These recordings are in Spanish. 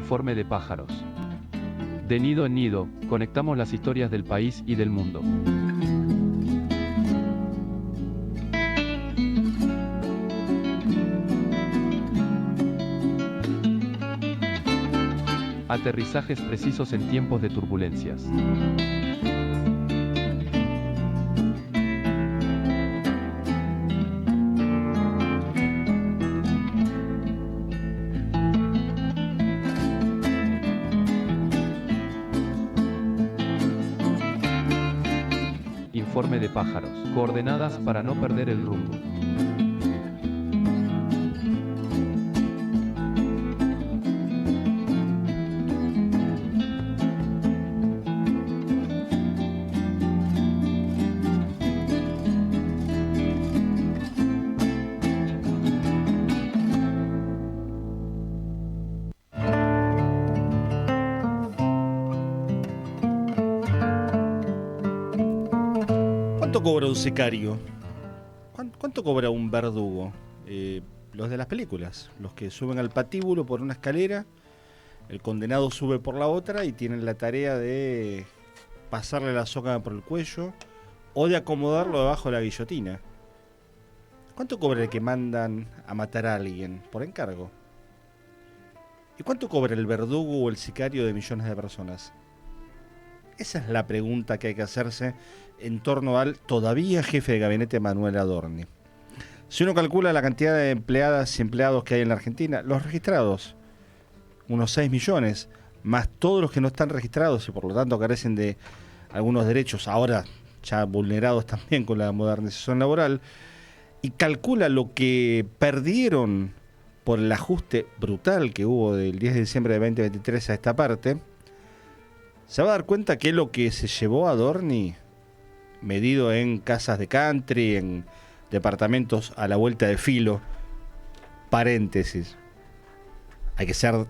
Informe de pájaros. De nido en nido, conectamos las historias del país y del mundo. Aterrizajes precisos en tiempos de turbulencias. Informe de pájaros. Coordenadas para no perder el rumbo. ¿Cuánto cobra un sicario? ¿Cuánto cobra un verdugo? Los de las películas, los que suben al patíbulo por una escalera, el condenado sube por la otra y tienen la tarea de pasarle la soga por el cuello o de acomodarlo debajo de la guillotina. ¿Cuánto cobra el que mandan a matar a alguien por encargo? ¿Y cuánto cobra el verdugo o el sicario de millones de personas? Esa es la pregunta que hay que hacerse en torno al todavía jefe de gabinete Manuel Adorni. Si uno calcula la cantidad de empleadas y empleados que hay en la Argentina, los registrados, unos 6 millones, más todos los que no están registrados y por lo tanto carecen de algunos derechos, ahora ya vulnerados también con la modernización laboral, y calcula lo que perdieron por el ajuste brutal que hubo del 10 de diciembre de 2023 a esta parte, se va a dar cuenta que lo que se llevó a Adorni, medido en casas de country, en departamentos a la vuelta de filo, paréntesis, hay que ser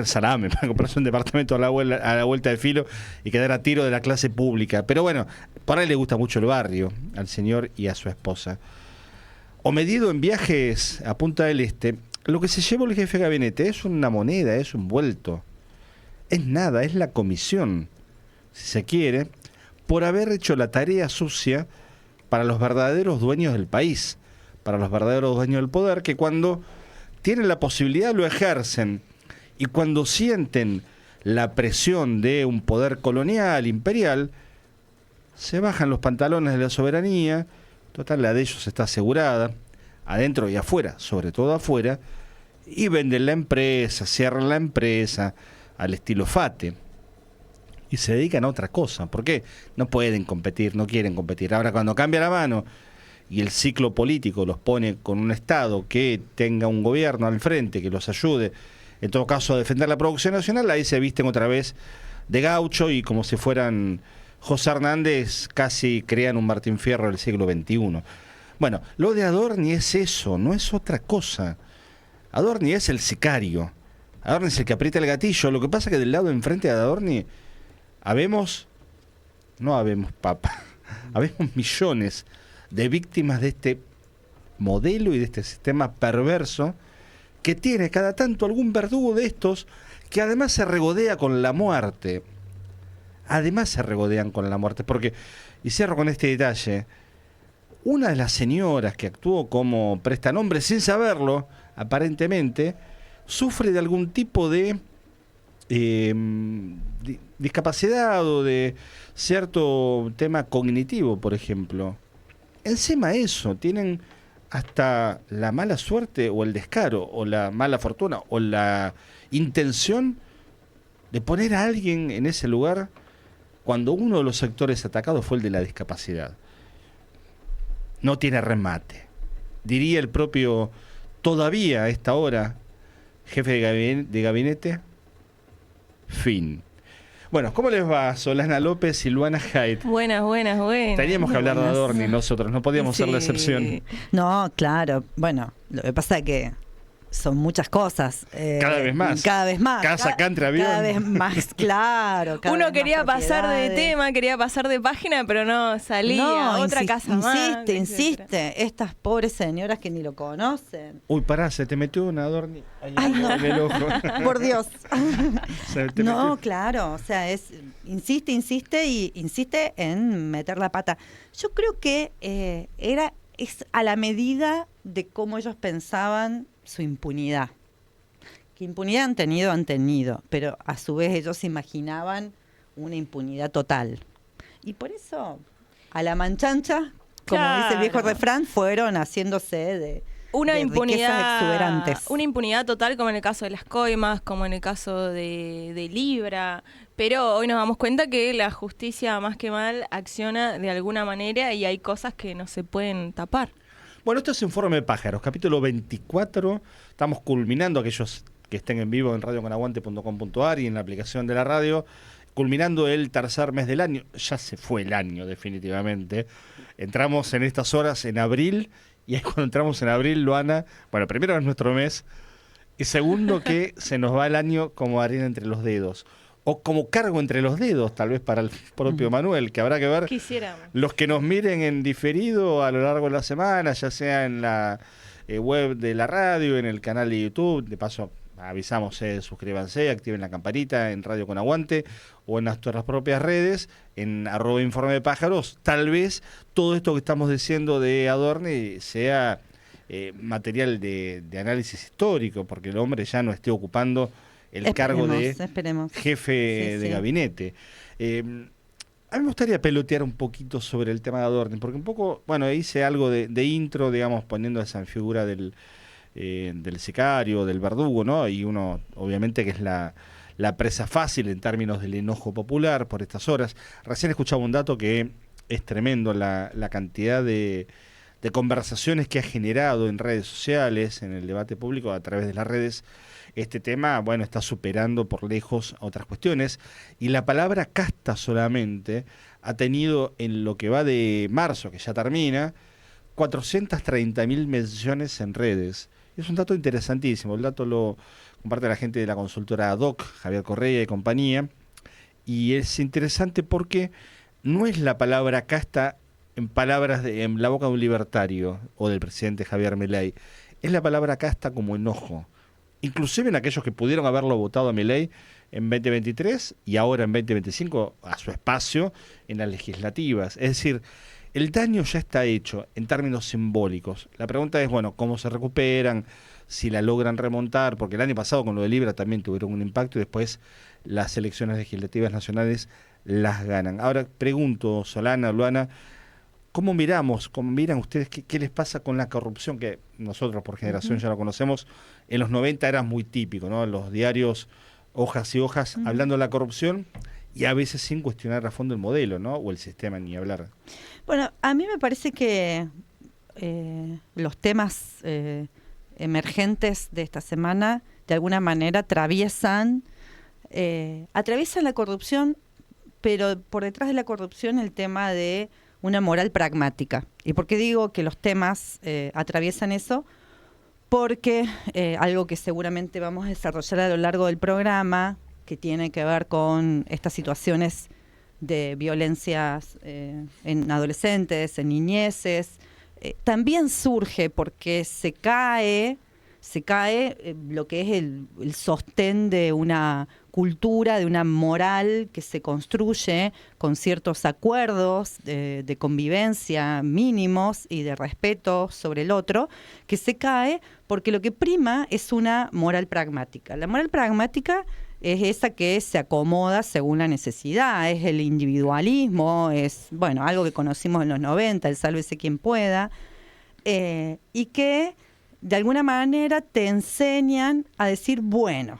salame para comprarse un departamento a la vuelta de filo y quedar a tiro de la clase pública. Pero bueno, por ahí le gusta mucho el barrio, al señor y a su esposa. O medido en viajes a Punta del Este, lo que se llevó el jefe de gabinete es una moneda, es un vuelto. Es nada, es la comisión, si se quiere, por haber hecho la tarea sucia para los verdaderos dueños del país, para los verdaderos dueños del poder, que cuando tienen la posibilidad lo ejercen, y cuando sienten la presión de un poder colonial, imperial, se bajan los pantalones de la soberanía. Total, la de ellos está asegurada, adentro y afuera, sobre todo afuera, y venden la empresa, cierran la empresa, al estilo Fate, y se dedican a otra cosa. ¿Por qué? No pueden competir, no quieren competir. Ahora, cuando cambia la mano y el ciclo político los pone con un Estado que tenga un gobierno al frente, que los ayude, en todo caso, a defender la producción nacional, ahí se visten otra vez de gaucho y como si fueran José Hernández, casi crean un Martín Fierro del siglo XXI. Bueno, lo de Adorni es eso, no es otra cosa. Adorni es el sicario. Adorni es el que aprieta el gatillo. Lo que pasa es que del lado de enfrente de Adorni habemos millones de víctimas de este modelo y de este sistema perverso que tiene cada tanto algún verdugo de estos que además se regodea con la muerte. Además se regodean con la muerte. Porque, y cierro con este detalle, una de las señoras que actuó como prestanombre sin saberlo, aparentemente, sufre de algún tipo de discapacidad o de cierto tema cognitivo, por ejemplo. Encima de eso, tienen hasta la mala suerte o el descaro o la mala fortuna o la intención de poner a alguien en ese lugar cuando uno de los sectores atacados fue el de la discapacidad. No tiene remate. Diría el propio, todavía a esta hora, jefe de gabinete, fin. Bueno, ¿cómo les va? Solana López, Silvana Haidt. Buenas. Teníamos que hablar de Adorni nosotros, no podíamos ser la excepción. No, claro. Bueno, lo que pasa es que son muchas cosas. Cada vez más. Cada vez más. Casa, country, avión. Cada vez más, claro. Uno quería pasar de tema, quería pasar de página, pero no salía. No, Otra casa más. Insiste. Estas pobres señoras que ni lo conocen. Uy, pará, se te metió una Adorni ahí Ay, no. en el ojo. Por Dios. Se te No, metió. claro. O sea, insiste en meter la pata. Yo creo que es a la medida de cómo ellos pensaban su impunidad. ¿Qué impunidad han tenido, pero a su vez ellos imaginaban una impunidad total. Y por eso, a la manchancha, como dice el viejo refrán, fueron haciéndose de riquezas exuberantes. Una impunidad total, como en el caso de las coimas, como en el caso de Libra. Pero hoy nos damos cuenta que la justicia, más que mal, acciona de alguna manera y hay cosas que no se pueden tapar. Bueno, esto es Informe de Pájaros, capítulo 24. Estamos culminando, aquellos que estén en vivo en radioconaguante.com.ar y en la aplicación de la radio, culminando el tercer mes del año. Ya se fue el año, definitivamente. Entramos en estas horas en abril, y ahí cuando entramos en abril, Luana, bueno, primero es nuestro mes, y segundo que se nos va el año como arena entre los dedos. O como cargo entre los dedos, tal vez para el propio Manuel, que habrá que ver. Quisiéramos. Los que nos miren en diferido a lo largo de la semana, ya sea en la web de la radio, en el canal de YouTube, de paso avisamos, suscríbanse, activen la campanita en Radio Con Aguante o en nuestras propias redes, en @Informe de Pájaros. Tal vez todo esto que estamos diciendo de Adorni sea material de análisis histórico, porque el hombre ya no esté ocupando el cargo de jefe de gabinete. A mí me gustaría pelotear un poquito sobre el tema de Adorni, porque un poco, bueno, hice algo de intro, digamos, poniendo esa figura del sicario, del verdugo, ¿no? Y uno, obviamente, que es la presa fácil en términos del enojo popular por estas horas. Recién escuchaba un dato que es tremendo, la cantidad de conversaciones que ha generado en redes sociales, en el debate público a través de las redes. Este tema, bueno, está superando por lejos a otras cuestiones, y la palabra casta solamente ha tenido, en lo que va de marzo, que ya termina, 430.000 menciones en redes. Es un dato interesantísimo. El dato lo comparte la gente de la consultora ADOC, Javier Correa y compañía, y es interesante porque no es la palabra casta en la boca de un libertario o del presidente Javier Milei, es la palabra casta como enojo. Inclusive en aquellos que pudieron haberlo votado a Milei en 2023 y ahora en 2025 a su espacio en las legislativas. Es decir, el daño ya está hecho en términos simbólicos. La pregunta es, bueno, ¿cómo se recuperan? Si la logran remontar, porque el año pasado con lo de Libra también tuvieron un impacto y después las elecciones legislativas nacionales las ganan. Ahora pregunto, Solana, Luana, ¿cómo miran ustedes qué les pasa con la corrupción? Que nosotros por generación ya lo conocemos. En los 90 era muy típico, ¿no? Los diarios, hojas y hojas, hablando de la corrupción y a veces sin cuestionar a fondo el modelo, ¿no? O el sistema, ni hablar. Bueno, a mí me parece que los temas emergentes de esta semana de alguna manera atraviesan la corrupción, pero por detrás de la corrupción el tema de una moral pragmática. ¿Y por qué digo que los temas atraviesan eso? Porque algo que seguramente vamos a desarrollar a lo largo del programa, que tiene que ver con estas situaciones de violencias en adolescentes, en niñeces, también surge porque se cae lo que es el sostén de una cultura, de una moral que se construye con ciertos acuerdos de convivencia mínimos y de respeto sobre el otro, que se cae porque lo que prima es una moral pragmática. La moral pragmática es esa que se acomoda según la necesidad, es el individualismo, es, bueno, algo que conocimos en los 90, el sálvese quien pueda, y que de alguna manera te enseñan a decir, bueno,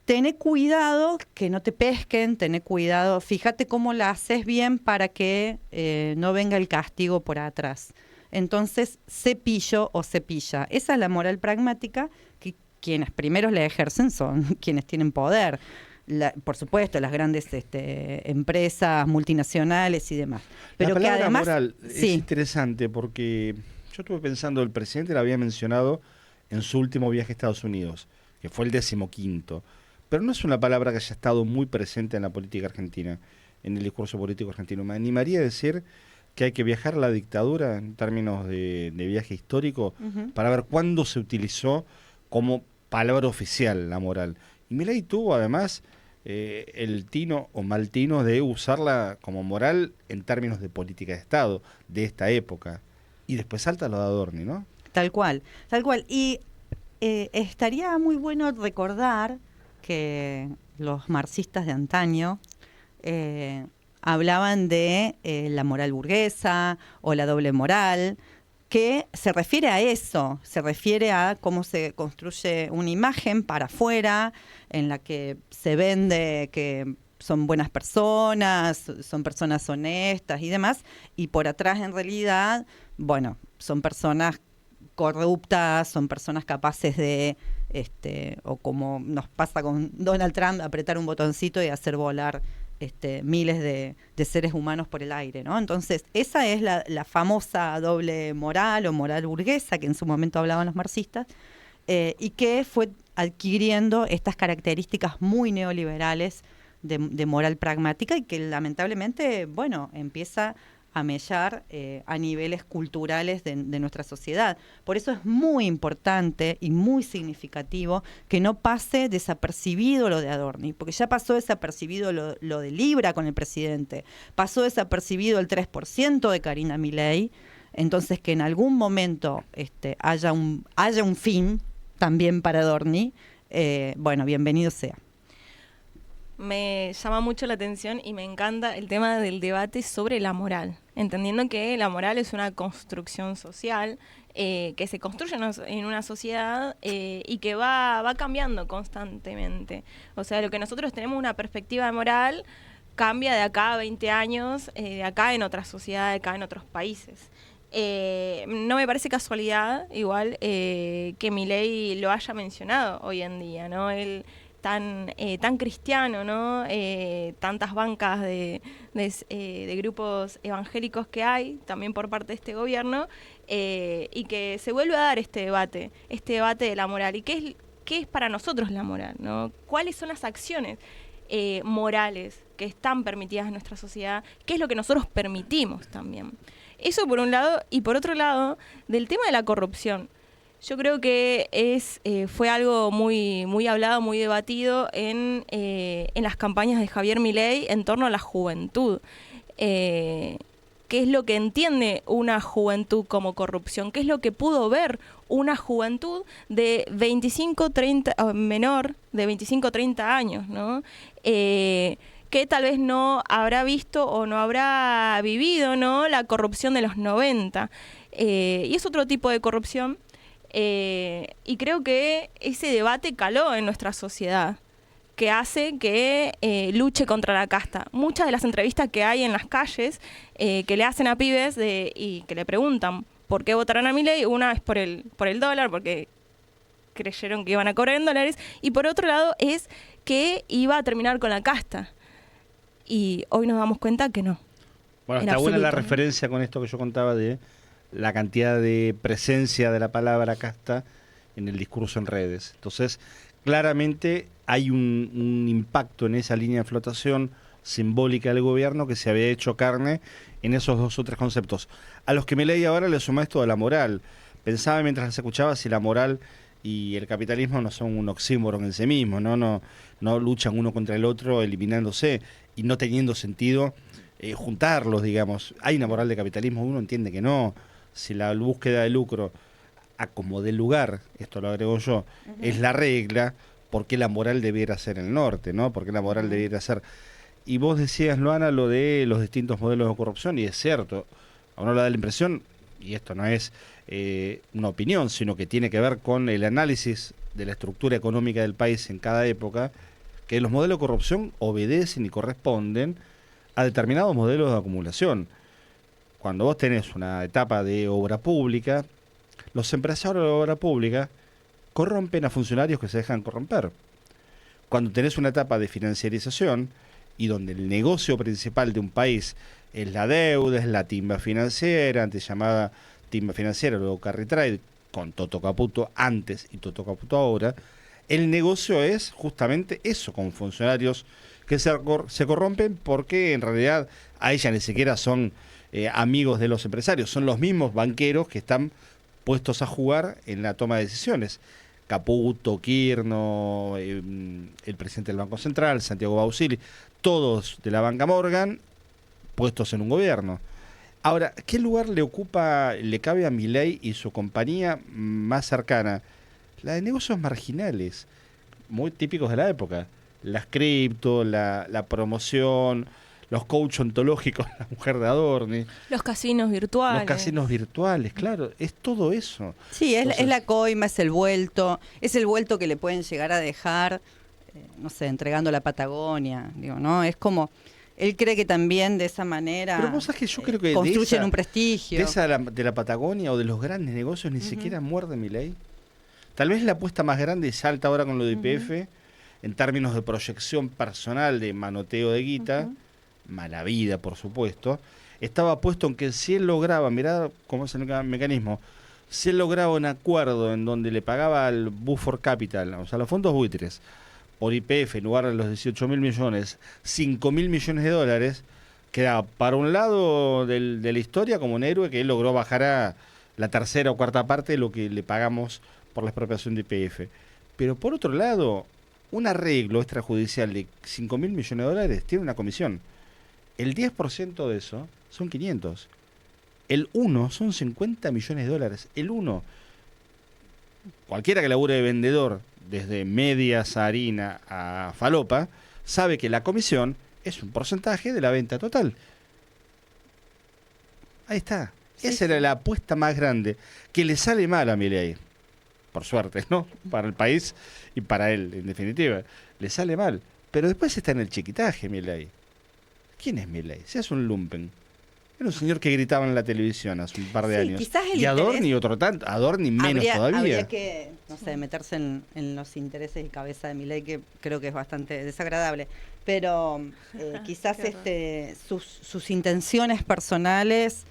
tené cuidado que no te pesquen, tené cuidado, fíjate cómo la haces bien para que no venga el castigo por atrás. Entonces, cepillo o cepilla. Esa es la moral pragmática que quienes primeros la ejercen son quienes tienen poder. Por supuesto, las grandes empresas multinacionales y demás. Pero la palabra que además moral es interesante porque yo estuve pensando, el presidente la había mencionado en su último viaje a Estados Unidos, que fue el 15º. Pero no es una palabra que haya estado muy presente en la política argentina, en el discurso político argentino. Me animaría a decir que hay que viajar a la dictadura en términos de viaje histórico para ver cuándo se utilizó como palabra oficial la moral. Y Milei tuvo además el tino o mal tino de usarla como moral en términos de política de Estado de esta época. Y después salta lo de Adorni, ¿no? Tal cual, tal cual. Y estaría muy bueno recordar que los marxistas de antaño hablaban de la moral burguesa o la doble moral, que se refiere a eso, se refiere a cómo se construye una imagen para afuera, en la que se vende que son buenas personas, son personas honestas y demás, y por atrás en realidad, bueno, son personas corruptas, son personas capaces de, o como nos pasa con Donald Trump, apretar un botoncito y hacer volar miles de seres humanos por el aire, ¿no? Entonces, esa es la famosa doble moral o moral burguesa que en su momento hablaban los marxistas, y que fue adquiriendo estas características muy neoliberales de moral pragmática y que lamentablemente, bueno, empieza a mellar a niveles culturales de nuestra sociedad. Por eso es muy importante y muy significativo que no pase desapercibido lo de Adorni, porque ya pasó desapercibido lo de Libra con el presidente, pasó desapercibido el 3% de Karina Milei, entonces que en algún momento haya un fin también para Adorni, bueno, bienvenido sea. Me llama mucho la atención y me encanta el tema del debate sobre la moral, entendiendo que la moral es una construcción social que se construye en una sociedad y que va cambiando constantemente. O sea, lo que nosotros tenemos una perspectiva de moral cambia de acá a 20 años, de acá en otra sociedad, de acá en otros países. No me parece casualidad, igual, que Milei lo haya mencionado hoy en día, ¿no? Él tan cristiano, ¿no? Tantas bancas de grupos evangélicos que hay, también por parte de este gobierno, y que se vuelve a dar este debate de la moral. ¿Y qué es para nosotros la moral, ¿no? ¿Cuáles son las acciones morales que están permitidas en nuestra sociedad? ¿Qué es lo que nosotros permitimos también? Eso por un lado, y por otro lado, del tema de la corrupción. Yo creo que fue algo muy hablado, muy debatido en las campañas de Javier Milei en torno a la juventud. ¿Qué es lo que entiende una juventud como corrupción? ¿Qué es lo que pudo ver una juventud de menor de 25 30 años, ¿no? Que tal vez no habrá visto o no habrá vivido, ¿no?, la corrupción de los 90. Y es otro tipo de corrupción. Y creo que ese debate caló en nuestra sociedad, que hace que luche contra la casta. Muchas de las entrevistas que hay en las calles que le hacen a pibes y que le preguntan por qué votaron a Milei, una es por el dólar, porque creyeron que iban a cobrar en dólares, y por otro lado es que iba a terminar con la casta. Y hoy nos damos cuenta que no. Bueno, está buena la referencia con esto que yo contaba de la cantidad de presencia de la palabra casta en el discurso en redes. Entonces, claramente hay un impacto en esa línea de flotación simbólica del gobierno que se había hecho carne en esos 2 o 3 conceptos. A los que me leí ahora le suma esto de la moral. Pensaba mientras las escuchaba si la moral y el capitalismo no son un oxímoron en sí mismo, no luchan uno contra el otro eliminándose y no teniendo sentido juntarlos, digamos. Hay una moral de capitalismo, uno entiende que no. Si la búsqueda de lucro a como de lugar, esto lo agrego yo, es la regla, ¿por qué la moral debiera ser el norte, no? ¿Por qué la moral debiera ser? Y vos decías, Luana, lo de los distintos modelos de corrupción, y es cierto, a uno le da la impresión, y esto no es una opinión, sino que tiene que ver con el análisis de la estructura económica del país en cada época, que los modelos de corrupción obedecen y corresponden a determinados modelos de acumulación. Cuando vos tenés una etapa de obra pública, los empresarios de obra pública corrompen a funcionarios que se dejan corromper. Cuando tenés una etapa de financiarización y donde el negocio principal de un país es la deuda, es la timba financiera, antes llamada timba financiera, luego carry trade, con Toto Caputo antes y Toto Caputo ahora, el negocio es justamente eso, con funcionarios que se corrompen porque en realidad a ella ni siquiera son amigos de los empresarios, son los mismos banqueros que están puestos a jugar en la toma de decisiones. Caputo, Quirno, el presidente del Banco Central, Santiago Bausili, todos de la banca Morgan puestos en un gobierno. Ahora, ¿qué lugar le cabe a Milei y su compañía más cercana? La de negocios marginales, muy típicos de la época. Las cripto, la promoción, los coach ontológicos, la mujer de Adorni. Los casinos virtuales. Los casinos virtuales, claro, es todo eso. Sí, Entonces, es la coima, es el vuelto que le pueden llegar a dejar, no sé, entregando la Patagonia, digo, ¿no? Es como, él cree que también de esa manera pero vos sabés que yo creo que construyen un prestigio. De esa de la Patagonia o de los grandes negocios ni siquiera muerde Milei. Tal vez la apuesta más grande y salta ahora con lo de YPF, en términos de proyección personal, de manoteo de guita, mala vida, por supuesto, estaba puesto en que si él lograba, mirá cómo es el mecanismo, si él lograba un acuerdo en donde le pagaba al Buford Capital, o sea, los fondos buitres, por YPF, en lugar de los 18.000 millones, 5.000 millones de dólares, quedaba para un lado de la historia como un héroe que él logró bajar a la tercera o cuarta parte de lo que le pagamos por la expropiación de YPF. Pero por otro lado, un arreglo extrajudicial de 5.000 millones de dólares tiene una comisión. El 10% de eso son 500. El 1 son 50 millones de dólares. El 1. Cualquiera que labure de vendedor, desde medias a harina a falopa, sabe que la comisión es un porcentaje de la venta total. Ahí está. Sí, Esa era la apuesta más grande, que le sale mal a Milei. Por suerte, ¿no? Para el país y para él, en definitiva. Le sale mal. Pero después está en el chiquitaje, Milei. ¿Quién es Milei? Se hace un lumpen. Era un señor que gritaba en la televisión hace un par de años. Quizás el y Adorni interés, otro tanto. Adorni menos todavía. Habría que, no sé, meterse en los intereses y cabeza de Milei, que creo que es bastante desagradable. Pero quizás sus intenciones personales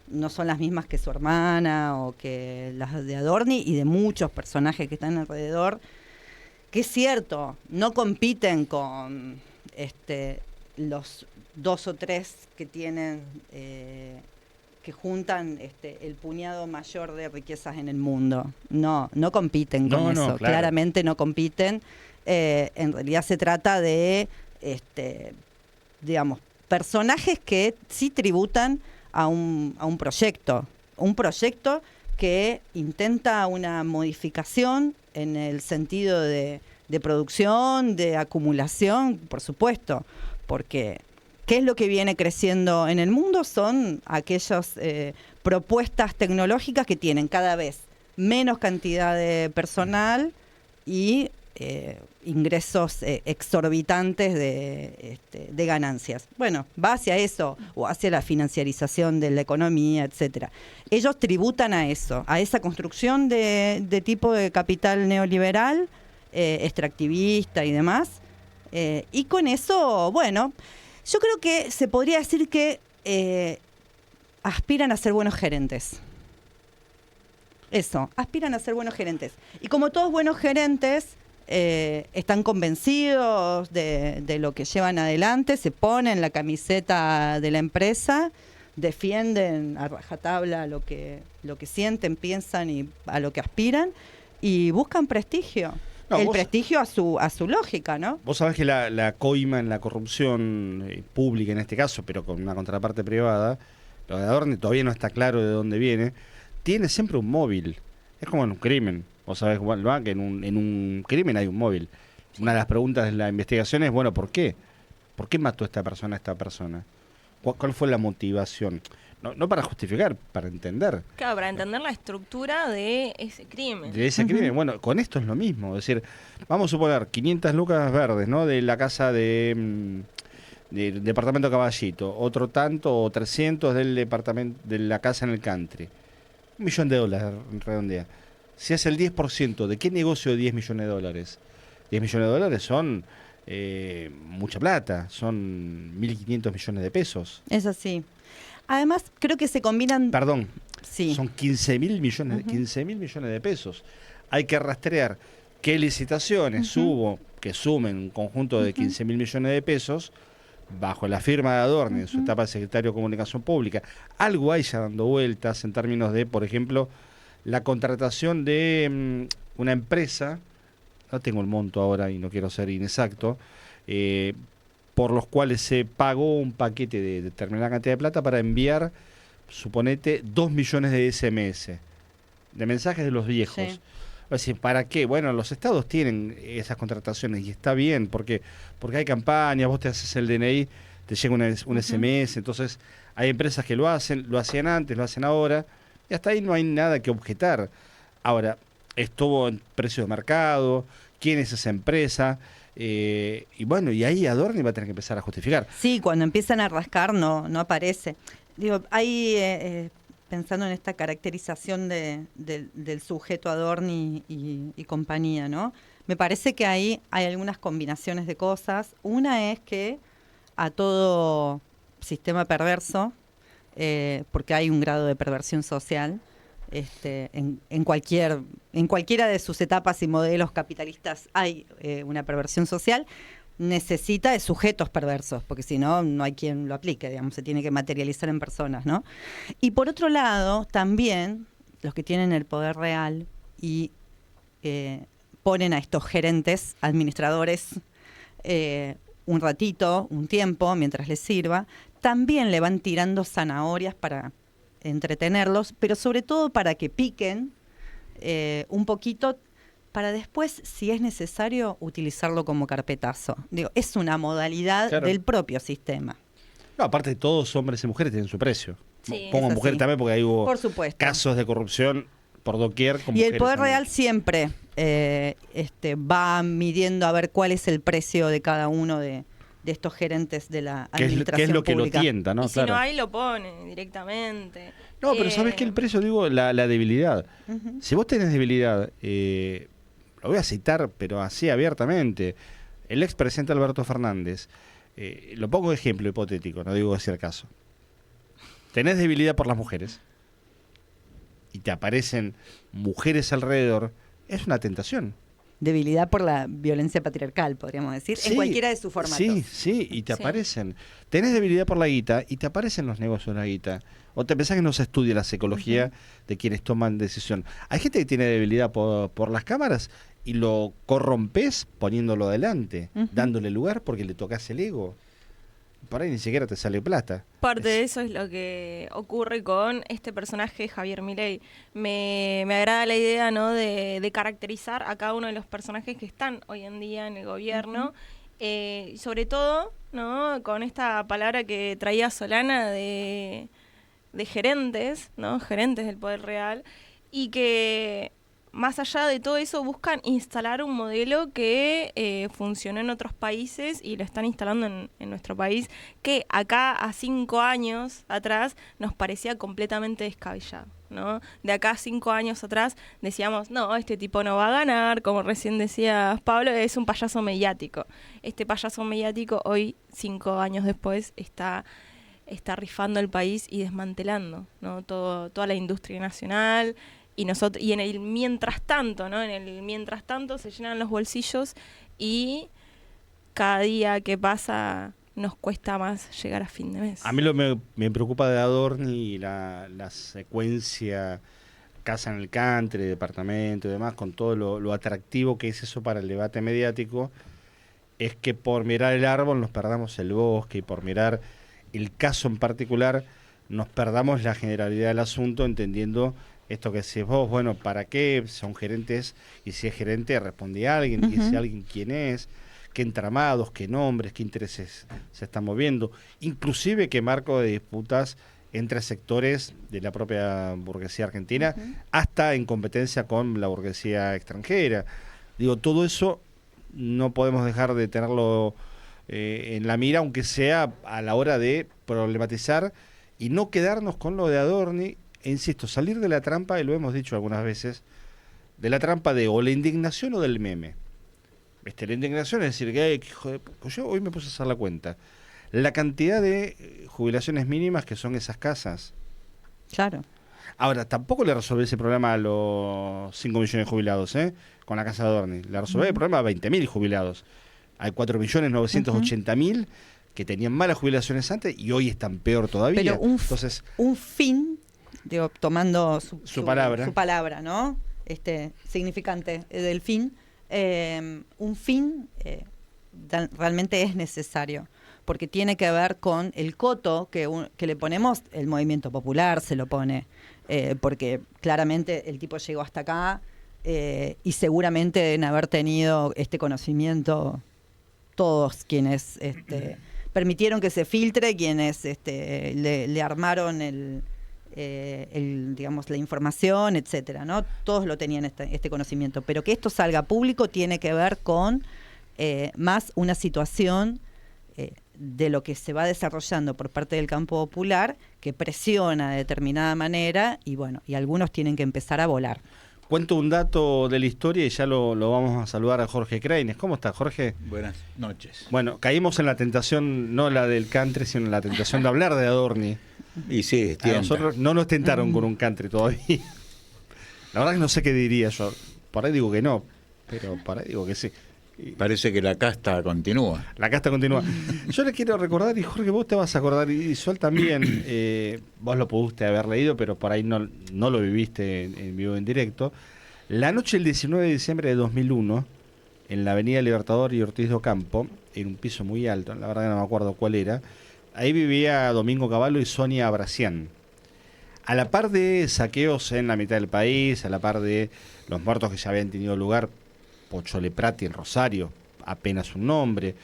no son las mismas que su hermana o que las de Adorni y de muchos personajes que están alrededor, que es cierto, no compiten con los 2 o 3 que tienen, que juntan el puñado mayor de riquezas en el mundo. No compiten con eso, claro. Claramente no compiten. En realidad se trata de, digamos, personajes que sí tributan a un proyecto que intenta una modificación en el sentido de producción, de acumulación, por supuesto, porque ¿qué es lo que viene creciendo en el mundo? Son aquellas propuestas tecnológicas que tienen cada vez menos cantidad de personal y ingresos exorbitantes de ganancias. Bueno, va hacia eso, o hacia la financiarización de la economía, etcétera. Ellos tributan a eso, a esa construcción de tipo de capital neoliberal, extractivista y demás. Y con eso, bueno, yo creo que se podría decir que aspiran a ser buenos gerentes. Eso, aspiran a ser buenos gerentes. Y como todos buenos gerentes, están convencidos de lo que llevan adelante, se ponen la camiseta de la empresa, defienden a rajatabla lo que sienten, piensan y a lo que aspiran, y buscan prestigio. Prestigio a su lógica, ¿no? Vos sabés que la coima en la corrupción pública en este caso, pero con una contraparte privada, lo de Adorni todavía no está claro de dónde viene, tiene siempre un móvil. Es como en un crimen. Vos sabés, Juan, que en un crimen hay un móvil. Una de las preguntas de la investigación es, bueno, ¿por qué? ¿Por qué mató esta persona? ¿Cuál fue la motivación? No para justificar, para entender. Claro, para entender la estructura de ese crimen. De ese crimen. Bueno, con esto es lo mismo. Es decir, vamos a suponer 500 lucas verdes, ¿no? De la casa del departamento Caballito. Otro tanto, o 300 del departamento, de la casa en el country. $1.000.000, redondea. Si hace el 10%, ¿de qué negocio de $10 millones? 10 millones de dólares son mucha plata, son 1.500 millones de pesos. Es así. Además, creo que se combinan... Perdón, Sí. Son 15.000 millones, 15.000 millones de pesos. Hay que rastrear qué licitaciones hubo que sumen un conjunto de 15.000 millones de pesos bajo la firma de Adorni en su etapa de secretario de Comunicación Pública. Algo hay ya dando vueltas en términos de, por ejemplo, la contratación de una empresa, no tengo el monto ahora y no quiero ser inexacto, por los cuales se pagó un paquete de determinada cantidad de plata para enviar, suponete, 2 millones de SMS, de mensajes de los viejos. Sí. Es decir, ¿para qué? Bueno, los estados tienen esas contrataciones y está bien, porque hay campañas, vos te haces el DNI, te llega un SMS, entonces hay empresas que lo hacían antes, lo hacen ahora, y hasta ahí no hay nada que objetar. Ahora, estuvo en precio de mercado, quién es esa empresa, y bueno, y ahí Adorni va a tener que empezar a justificar. Sí, cuando empiezan a rascar no aparece. Digo, hay, pensando en esta caracterización del sujeto Adorni y compañía, ¿no? Me parece que ahí hay algunas combinaciones de cosas. Una es que a todo sistema perverso, porque hay un grado de perversión social, en cualquiera de sus etapas y modelos capitalistas hay una perversión social, necesita de sujetos perversos, porque si no, no hay quien lo aplique, digamos, se tiene que materializar en personas, ¿no? Y por otro lado, también los que tienen el poder real y ponen a estos gerentes, administradores, un ratito, un tiempo, mientras les sirva, también le van tirando zanahorias para entretenerlos, pero sobre todo para que piquen un poquito, para después, si es necesario, utilizarlo como carpetazo. Digo, es una modalidad del propio sistema. No, aparte, todos hombres y mujeres tienen su precio. Sí, Pongo mujeres también porque ahí hubo por supuesto casos de corrupción por doquier. Y el poder real siempre va midiendo a ver cuál es el precio de cada uno de estos gerentes de la administración ¿Qué es lo pública. que lo tienta, ¿no? Y si no hay, lo pone directamente. No, pero ¿sabes qué? El precio, digo, la debilidad. Si vos tenés debilidad, lo voy a citar, pero así abiertamente, el expresidente Alberto Fernández, lo pongo de ejemplo hipotético, no digo que sea el caso. Tenés debilidad por las mujeres y te aparecen mujeres alrededor, es una tentación. Debilidad por la violencia patriarcal, podríamos decir, Sí, en cualquiera de sus formatos. Sí, y te aparecen. Tenés debilidad por la guita y te aparecen los negocios de la guita. O te pensás que no se estudia la psicología de quienes toman decisión. Hay gente que tiene debilidad por las cámaras y lo corrompes poniéndolo adelante, dándole lugar porque le tocas el ego. Por ahí ni siquiera te sale plata. Parte de eso es lo que ocurre con este personaje, Javier Milei. Me agrada la idea, ¿no?, de caracterizar a cada uno de los personajes que están hoy en día en el gobierno. Sobre todo, ¿no?, con esta palabra que traía Solana de gerentes, ¿no?, gerentes del poder real, y que más allá de todo eso buscan instalar un modelo que funcionó en otros países y lo están instalando en nuestro país, que acá a 5 años atrás nos parecía completamente descabellado, ¿no? De acá a 5 años atrás decíamos, no, este tipo no va a ganar, como recién decías, Pablo, es un payaso mediático. Este payaso mediático hoy, 5 años después, está rifando el país y desmantelando, ¿no?, toda la industria nacional. Y en el mientras tanto, ¿no? En el mientras tanto se llenan los bolsillos y cada día que pasa nos cuesta más llegar a fin de mes. A mí me preocupa de Adorni la secuencia casa en el country, departamento y demás, con todo lo atractivo que es eso para el debate mediático, es que por mirar el árbol nos perdamos el bosque y por mirar el caso en particular nos perdamos la generalidad del asunto, entendiendo esto que decís vos, bueno, ¿para qué son gerentes? Y si es gerente, responde a alguien, y si alguien, ¿quién es? ¿Qué entramados, qué nombres, qué intereses se están moviendo? Inclusive qué marco de disputas entre sectores de la propia burguesía argentina, hasta en competencia con la burguesía extranjera. Digo, todo eso no podemos dejar de tenerlo en la mira, aunque sea a la hora de problematizar y no quedarnos con lo de Adorni. Insisto, salir de la trampa, y lo hemos dicho algunas veces, de la trampa de o la indignación o del meme. La indignación es decir, que hijo de... Pues yo hoy me puse a hacer la cuenta. La cantidad de jubilaciones mínimas que son esas casas. Claro. Ahora, tampoco le resolvió ese problema a los 5 millones de jubilados, con la casa de Adorni. Le resolvió el problema a 20.000 jubilados. Hay 4.980.000 que tenían malas jubilaciones antes y hoy están peor todavía. Pero Entonces, un fin, digo, tomando su palabra. su palabra, ¿no? Significante del fin, un fin realmente es necesario, porque tiene que ver con el coto que le ponemos, el movimiento popular se lo pone, porque claramente el tipo llegó hasta acá y seguramente deben haber tenido este conocimiento todos quienes permitieron que se filtre, quienes le armaron digamos, la información, etcétera, ¿no? Todos lo tenían este conocimiento, pero que esto salga público tiene que ver con más una situación de lo que se va desarrollando por parte del campo popular que presiona de determinada manera y bueno, y algunos tienen que empezar a volar. Cuento un dato de la historia y ya lo vamos a saludar a Jorge Kreines. ¿Cómo está, Jorge? Buenas noches. Bueno, caímos en la tentación, no la del country, sino en la tentación de hablar de Adorni. Y sí, A nosotros no nos tentaron con un country todavía. La verdad que no sé qué diría yo. Por ahí digo que no, pero por ahí digo que sí. Parece que la casta continúa. La casta continúa. Yo le quiero recordar, y Jorge, vos te vas a acordar, y Sol también, vos lo pudiste haber leído, pero por ahí no lo viviste en vivo en directo. La noche del 19 de diciembre de 2001, en la avenida Libertador y Ortiz de Ocampo, en un piso muy alto, la verdad que no me acuerdo cuál era, ahí vivía Domingo Cavallo y Sonia Abracián. A la par de saqueos en la mitad del país, a la par de los muertos que ya habían tenido lugar, Pochole Prati en Rosario, apenas un nombre,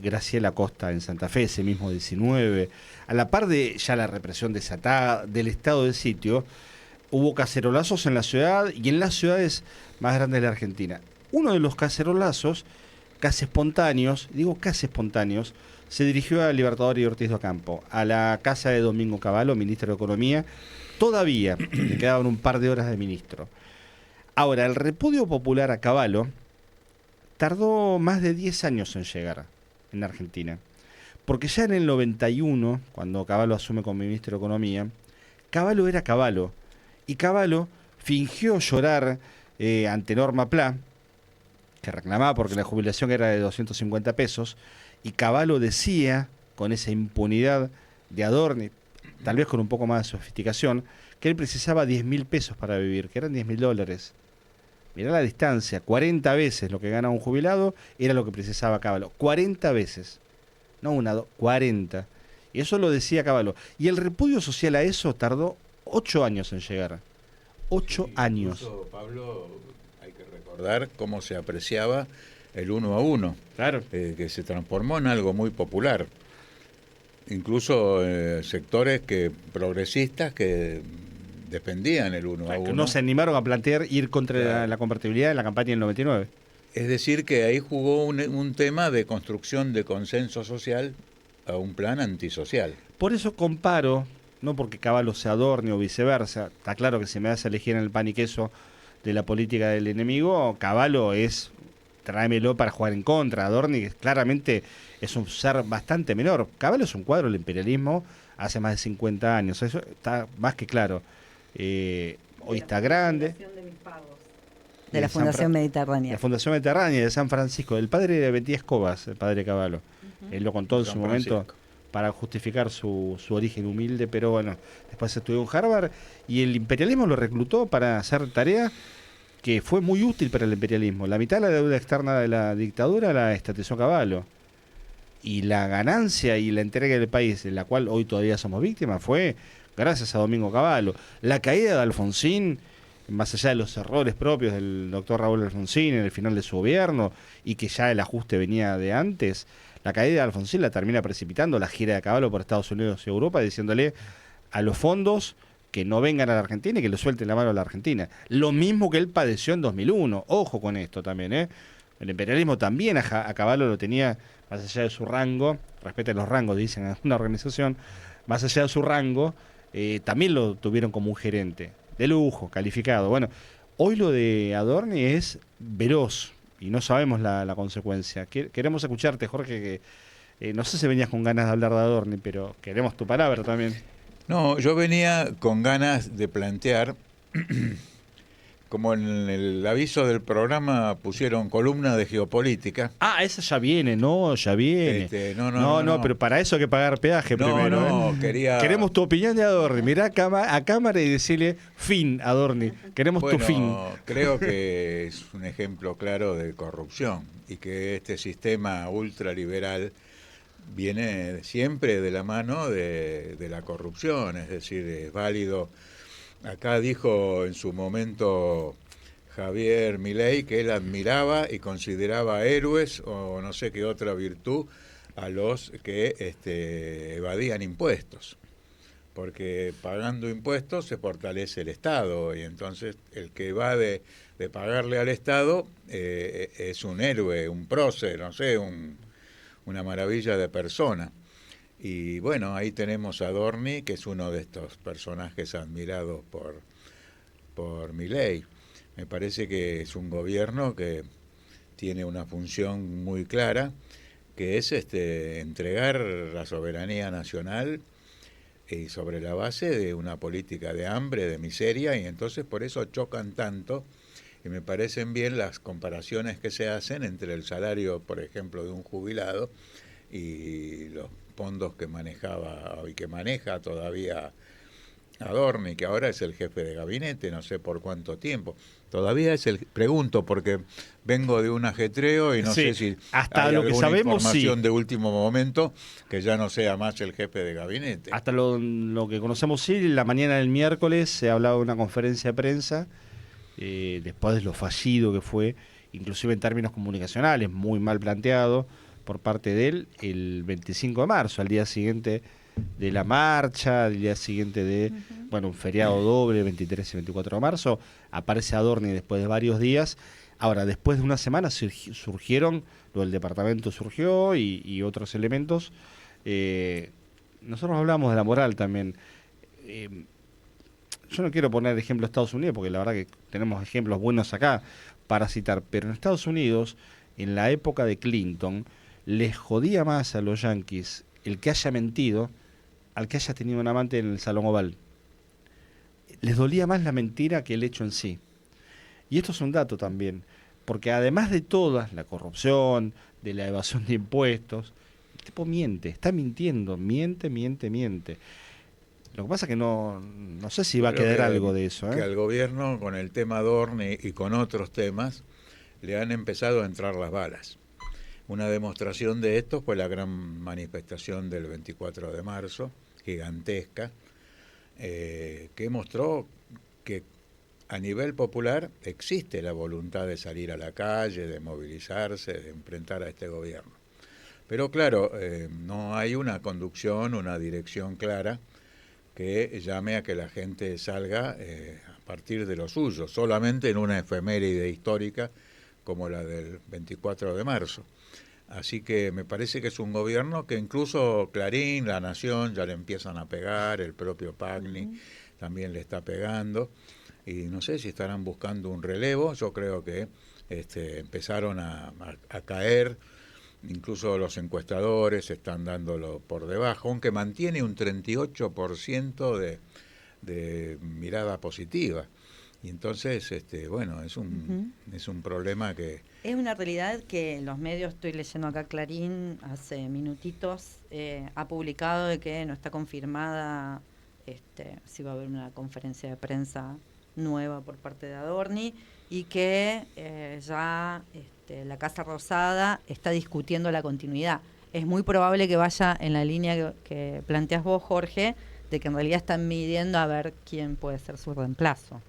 Graciela Costa en Santa Fe, ese mismo 19, a la par de ya la represión desatada del estado de sitio, hubo cacerolazos en la ciudad y en las ciudades más grandes de la Argentina. Uno de los cacerolazos, casi espontáneos, se dirigió a Libertador y Ortiz de Ocampo, a la casa de Domingo Cavallo, ministro de Economía. Todavía le quedaban un par de horas de ministro. Ahora, el repudio popular a Cavallo tardó más de 10 años en llegar en Argentina. Porque ya en el 91, cuando Cavallo asume como ministro de Economía, Cavallo era Cavallo. Y Cavallo fingió llorar ante Norma Pla, que reclamaba porque la jubilación era de 250 pesos, y Cavallo decía, con esa impunidad de Adorni, tal vez con un poco más de sofisticación, que él precisaba 10.000 pesos para vivir, que eran $10.000. Mirá la distancia, 40 veces lo que gana un jubilado era lo que precisaba Cavallo. 40 veces. No una, 40. Y eso lo decía Cavallo. Y el repudio social a eso tardó 8 años en llegar. 8 años. Incluso, Pablo, hay que recordar cómo se apreciaba el 1 a 1. Claro. Que se transformó en algo muy popular. Incluso sectores progresistas que defendían el 1 a 1. No se animaron a plantear ir contra Claro. la convertibilidad en la campaña del 99. Es decir, que ahí jugó un tema de construcción de consenso social a un plan antisocial. Por eso comparo, no porque Cavallo se adorne o viceversa, está claro que si me das a elegir en el pan y queso de la política del enemigo, Cavallo es tráemelo para jugar en contra. Adorni claramente es un ser bastante menor. Cavallo es un cuadro del imperialismo hace más de 50 años, eso está más que claro. Hoy está grande. De la Fundación Mediterránea. La Fundación Mediterránea de San Francisco, del padre de Betty Escobas, el padre de Cavallo. Él lo contó en su momento para justificar su origen humilde, pero bueno, después estudió en Harvard y el imperialismo lo reclutó para hacer tarea que fue muy útil para el imperialismo. La mitad de la deuda externa de la dictadura la estatizó Cavallo. Y la ganancia y la entrega del país, de la cual hoy todavía somos víctimas, fue gracias a Domingo Cavallo. La caída de Alfonsín, más allá de los errores propios del doctor Raúl Alfonsín en el final de su gobierno, y que ya el ajuste venía de antes, la caída de Alfonsín la termina precipitando la gira de Cavallo por Estados Unidos y Europa, diciéndole a los fondos que no vengan a la Argentina y que le suelten la mano a la Argentina. Lo mismo que él padeció en 2001. Ojo con esto también, ¿eh? El imperialismo también a Cavallo lo tenía, más allá de su rango, respeten los rangos, dicen en una organización, más allá de su rango, también lo tuvieron como un gerente de lujo, calificado. Bueno, hoy lo de Adorni es veloz y no sabemos la consecuencia. Queremos escucharte, Jorge, que no sé si venías con ganas de hablar de Adorni, pero queremos tu palabra también. No, yo venía con ganas de plantear, como en el aviso del programa pusieron columna de geopolítica. Ah, esa ya viene, no, ya viene. No, pero para eso hay que pagar peaje primero. Queremos tu opinión de Adorni. Mirá a cámara y decirle fin, Adorni. Queremos tu fin. Creo que es un ejemplo claro de corrupción y que este sistema ultraliberal viene siempre de la mano de la corrupción, es decir, es válido. Acá dijo en su momento Javier Milei que él admiraba y consideraba héroes o no sé qué otra virtud a los que evadían impuestos, porque pagando impuestos se fortalece el Estado y entonces el que evade de pagarle al Estado es un héroe, un prócer, no sé, una maravilla de persona. Y bueno, ahí tenemos a Adorni, que es uno de estos personajes admirados por Milei. Me parece que es un gobierno que tiene una función muy clara, que es entregar la soberanía nacional y sobre la base de una política de hambre, de miseria, y entonces por eso chocan tanto, y me parecen bien las comparaciones que se hacen entre el salario, por ejemplo, de un jubilado y los fondos que manejaba y que maneja todavía Adorni, que ahora es el jefe de gabinete, no sé por cuánto tiempo. Todavía pregunto porque vengo de un ajetreo y no sé si hasta hay lo que alguna sabemos, información de último momento que ya no sea más el jefe de gabinete. Hasta lo que conocemos, sí, la mañana del miércoles se hablaba de una conferencia de prensa, después de lo fallido que fue, inclusive en términos comunicacionales, muy mal planteado por parte de él, el 25 de marzo, al día siguiente de la marcha, al día siguiente de un feriado doble, 23 y 24 de marzo, aparece Adorni después de varios días. Ahora, después de una semana surgieron, lo del departamento surgió y otros elementos. Nosotros hablamos de la moral también. Yo no quiero poner ejemplo de Estados Unidos, porque la verdad que tenemos ejemplos buenos acá para citar, pero en Estados Unidos, en la época de Clinton, les jodía más a los yanquis el que haya mentido al que haya tenido un amante en el Salón Oval. Les dolía más la mentira que el hecho en sí. Y esto es un dato también, porque además de toda la corrupción, de la evasión de impuestos, el tipo miente, está mintiendo, miente. Lo que pasa es que no sé si va a quedar algo de eso. Que al gobierno, con el tema Adorni y con otros temas, le han empezado a entrar las balas. Una demostración de esto fue la gran manifestación del 24 de marzo, gigantesca, que mostró que a nivel popular existe la voluntad de salir a la calle, de movilizarse, de enfrentar a este gobierno. Pero claro, no hay una conducción, una dirección clara que llame a que la gente salga a partir de lo suyo, solamente en una efeméride histórica como la del 24 de marzo. Así que me parece que es un gobierno que incluso Clarín, La Nación, ya le empiezan a pegar, el propio Pagni también le está pegando, y no sé si estarán buscando un relevo. Yo creo que empezaron a caer, incluso los encuestadores están dándolo por debajo, aunque mantiene un 38% de mirada positiva. Y entonces, es un problema que... Es una realidad que los medios, estoy leyendo acá Clarín, hace minutitos, ha publicado de que no está confirmada si va a haber una conferencia de prensa nueva por parte de Adorni y que ya la Casa Rosada está discutiendo la continuidad. Es muy probable que vaya en la línea que planteas vos, Jorge, de que en realidad están midiendo a ver quién puede ser su reemplazo.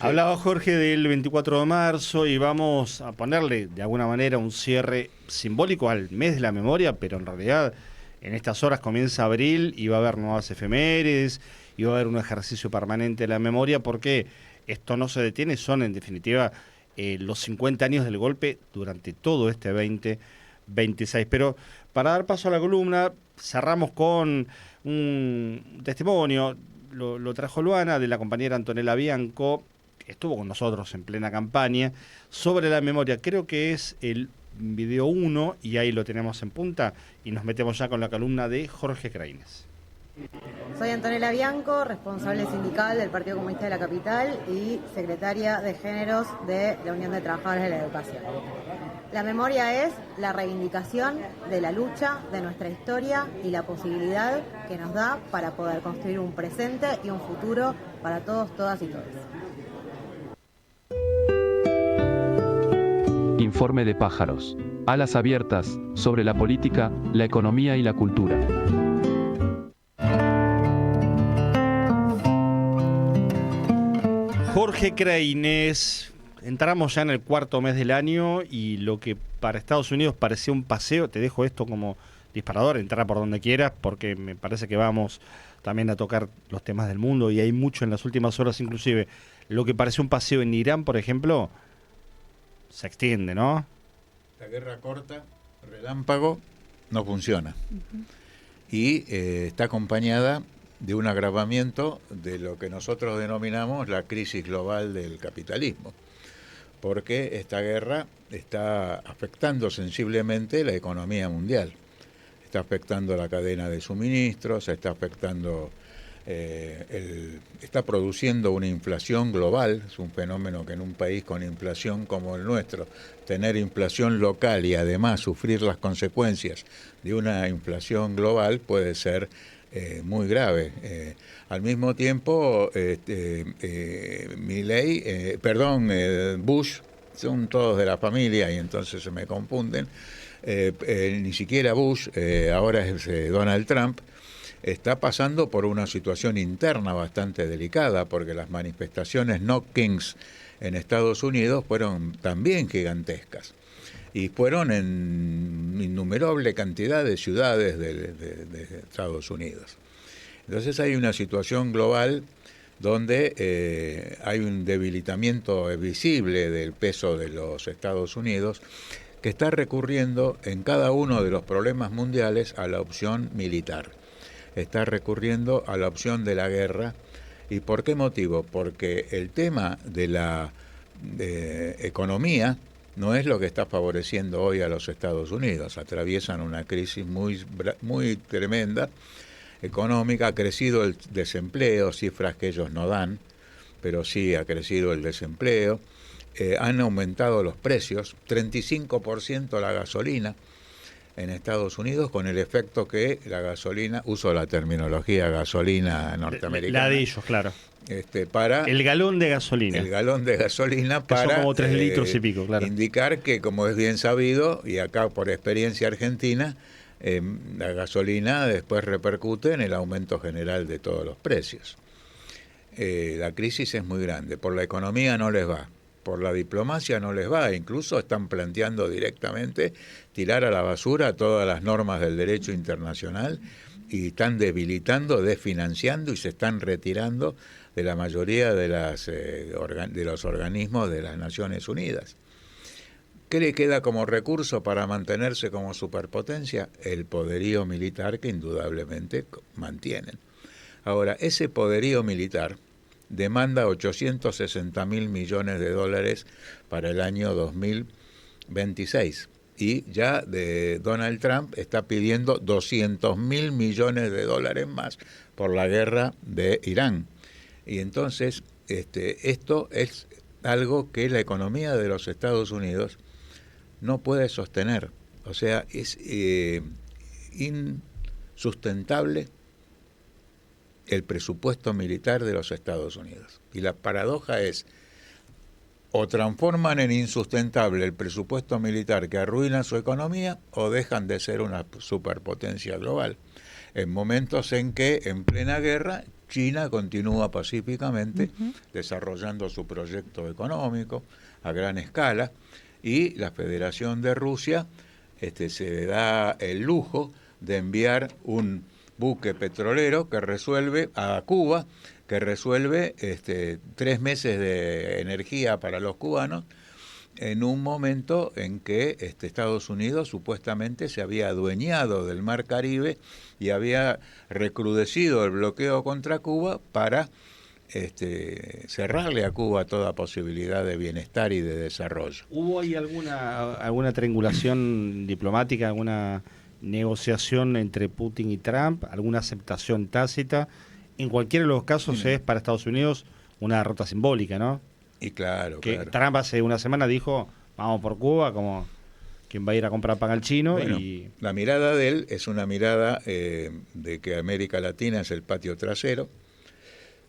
Hablaba Jorge del 24 de marzo y vamos a ponerle de alguna manera un cierre simbólico al mes de la memoria, pero en realidad en estas horas comienza abril y va a haber nuevas efemérides y va a haber un ejercicio permanente de la memoria, porque esto no se detiene, son en definitiva los 50 años del golpe durante todo este 2026. Pero para dar paso a la columna, cerramos con un testimonio, lo trajo Luana, de la compañera Antonella Bianco, estuvo con nosotros en plena campaña, sobre la memoria. Creo que es el video 1 y ahí lo tenemos en punta y nos metemos ya con la columna de Jorge Craines. Soy Antonella Bianco, responsable sindical del Partido Comunista de la Capital y secretaria de Géneros de la Unión de Trabajadores de la Educación. La memoria es la reivindicación de la lucha, de nuestra historia y la posibilidad que nos da para poder construir un presente y un futuro para todos, todas y todos. Informe de pájaros. Alas abiertas, sobre la política, la economía y la cultura. Jorge Crainés, entramos ya en el cuarto mes del año y lo que para Estados Unidos parecía un paseo, te dejo esto como disparador, entrar por donde quieras, porque me parece que vamos también a tocar los temas del mundo y hay mucho en las últimas horas inclusive. Lo que pareció un paseo en Irán, por ejemplo, se extiende, ¿no? La guerra corta, relámpago, no funciona. Y está acompañada de un agravamiento de lo que nosotros denominamos la crisis global del capitalismo, porque esta guerra está afectando sensiblemente la economía mundial, está afectando la cadena de suministros, está afectando, está produciendo una inflación global. Es un fenómeno que en un país con inflación como el nuestro, tener inflación local y además sufrir las consecuencias de una inflación global puede ser muy grave. Al mismo tiempo, Bush, son todos de la familia y entonces se me confunden. Ni siquiera Bush, ahora es Donald Trump, está pasando por una situación interna bastante delicada, porque las manifestaciones No Kings en Estados Unidos fueron también gigantescas. Y fueron en innumerable cantidad de ciudades de Estados Unidos. Entonces hay una situación global donde hay un debilitamiento visible del peso de los Estados Unidos, que está recurriendo en cada uno de los problemas mundiales a la opción militar. Está recurriendo a la opción de la guerra. ¿Y por qué motivo? Porque el tema de la economía no es lo que está favoreciendo hoy a los Estados Unidos. Atraviesan una crisis muy tremenda económica. Ha crecido el desempleo, cifras que ellos no dan, pero sí ha crecido el desempleo. Han aumentado los precios, 35% la gasolina en Estados Unidos, con el efecto que la gasolina, uso la terminología gasolina norteamericana. La de ellos, claro. Para el galón de gasolina. El galón de gasolina que para son como 3 litros y pico, claro. Indicar que, como es bien sabido, y acá por experiencia argentina, la gasolina después repercute en el aumento general de todos los precios. La crisis es muy grande. Por la economía no les va, por la diplomacia no les va. Incluso están planteando directamente tirar a la basura todas las normas del derecho internacional y están debilitando, desfinanciando y se están retirando de la mayoría de los organismos de las Naciones Unidas. ¿Qué le queda como recurso para mantenerse como superpotencia? El poderío militar que indudablemente mantienen. Ahora, ese poderío militar demanda 860.000 millones de dólares para el año 2026. Y ya de Donald Trump está pidiendo 200.000 millones de dólares más por la guerra de Irán. Y entonces esto es algo que la economía de los Estados Unidos no puede sostener. O sea, es insustentable el presupuesto militar de los Estados Unidos. Y la paradoja es, o transforman en insustentable el presupuesto militar que arruina su economía, o dejan de ser una superpotencia global. En momentos en que, en plena guerra, China continúa pacíficamente desarrollando su proyecto económico a gran escala, y la Federación de Rusia se da el lujo de enviar un buque petrolero que resuelve a Cuba, que resuelve 3 meses de energía para los cubanos, en un momento en que Estados Unidos supuestamente se había adueñado del Mar Caribe y había recrudecido el bloqueo contra Cuba para cerrarle a Cuba toda posibilidad de bienestar y de desarrollo. ¿Hubo ahí alguna triangulación diplomática, alguna negociación entre Putin y Trump, alguna aceptación tácita. En cualquiera de los casos es para Estados Unidos una derrota simbólica, ¿no? Y claro, Que claro. Trump hace una semana dijo, vamos por Cuba, como quien va a ir a comprar pan al chino. Bueno, y la mirada de él es una mirada de que América Latina es el patio trasero,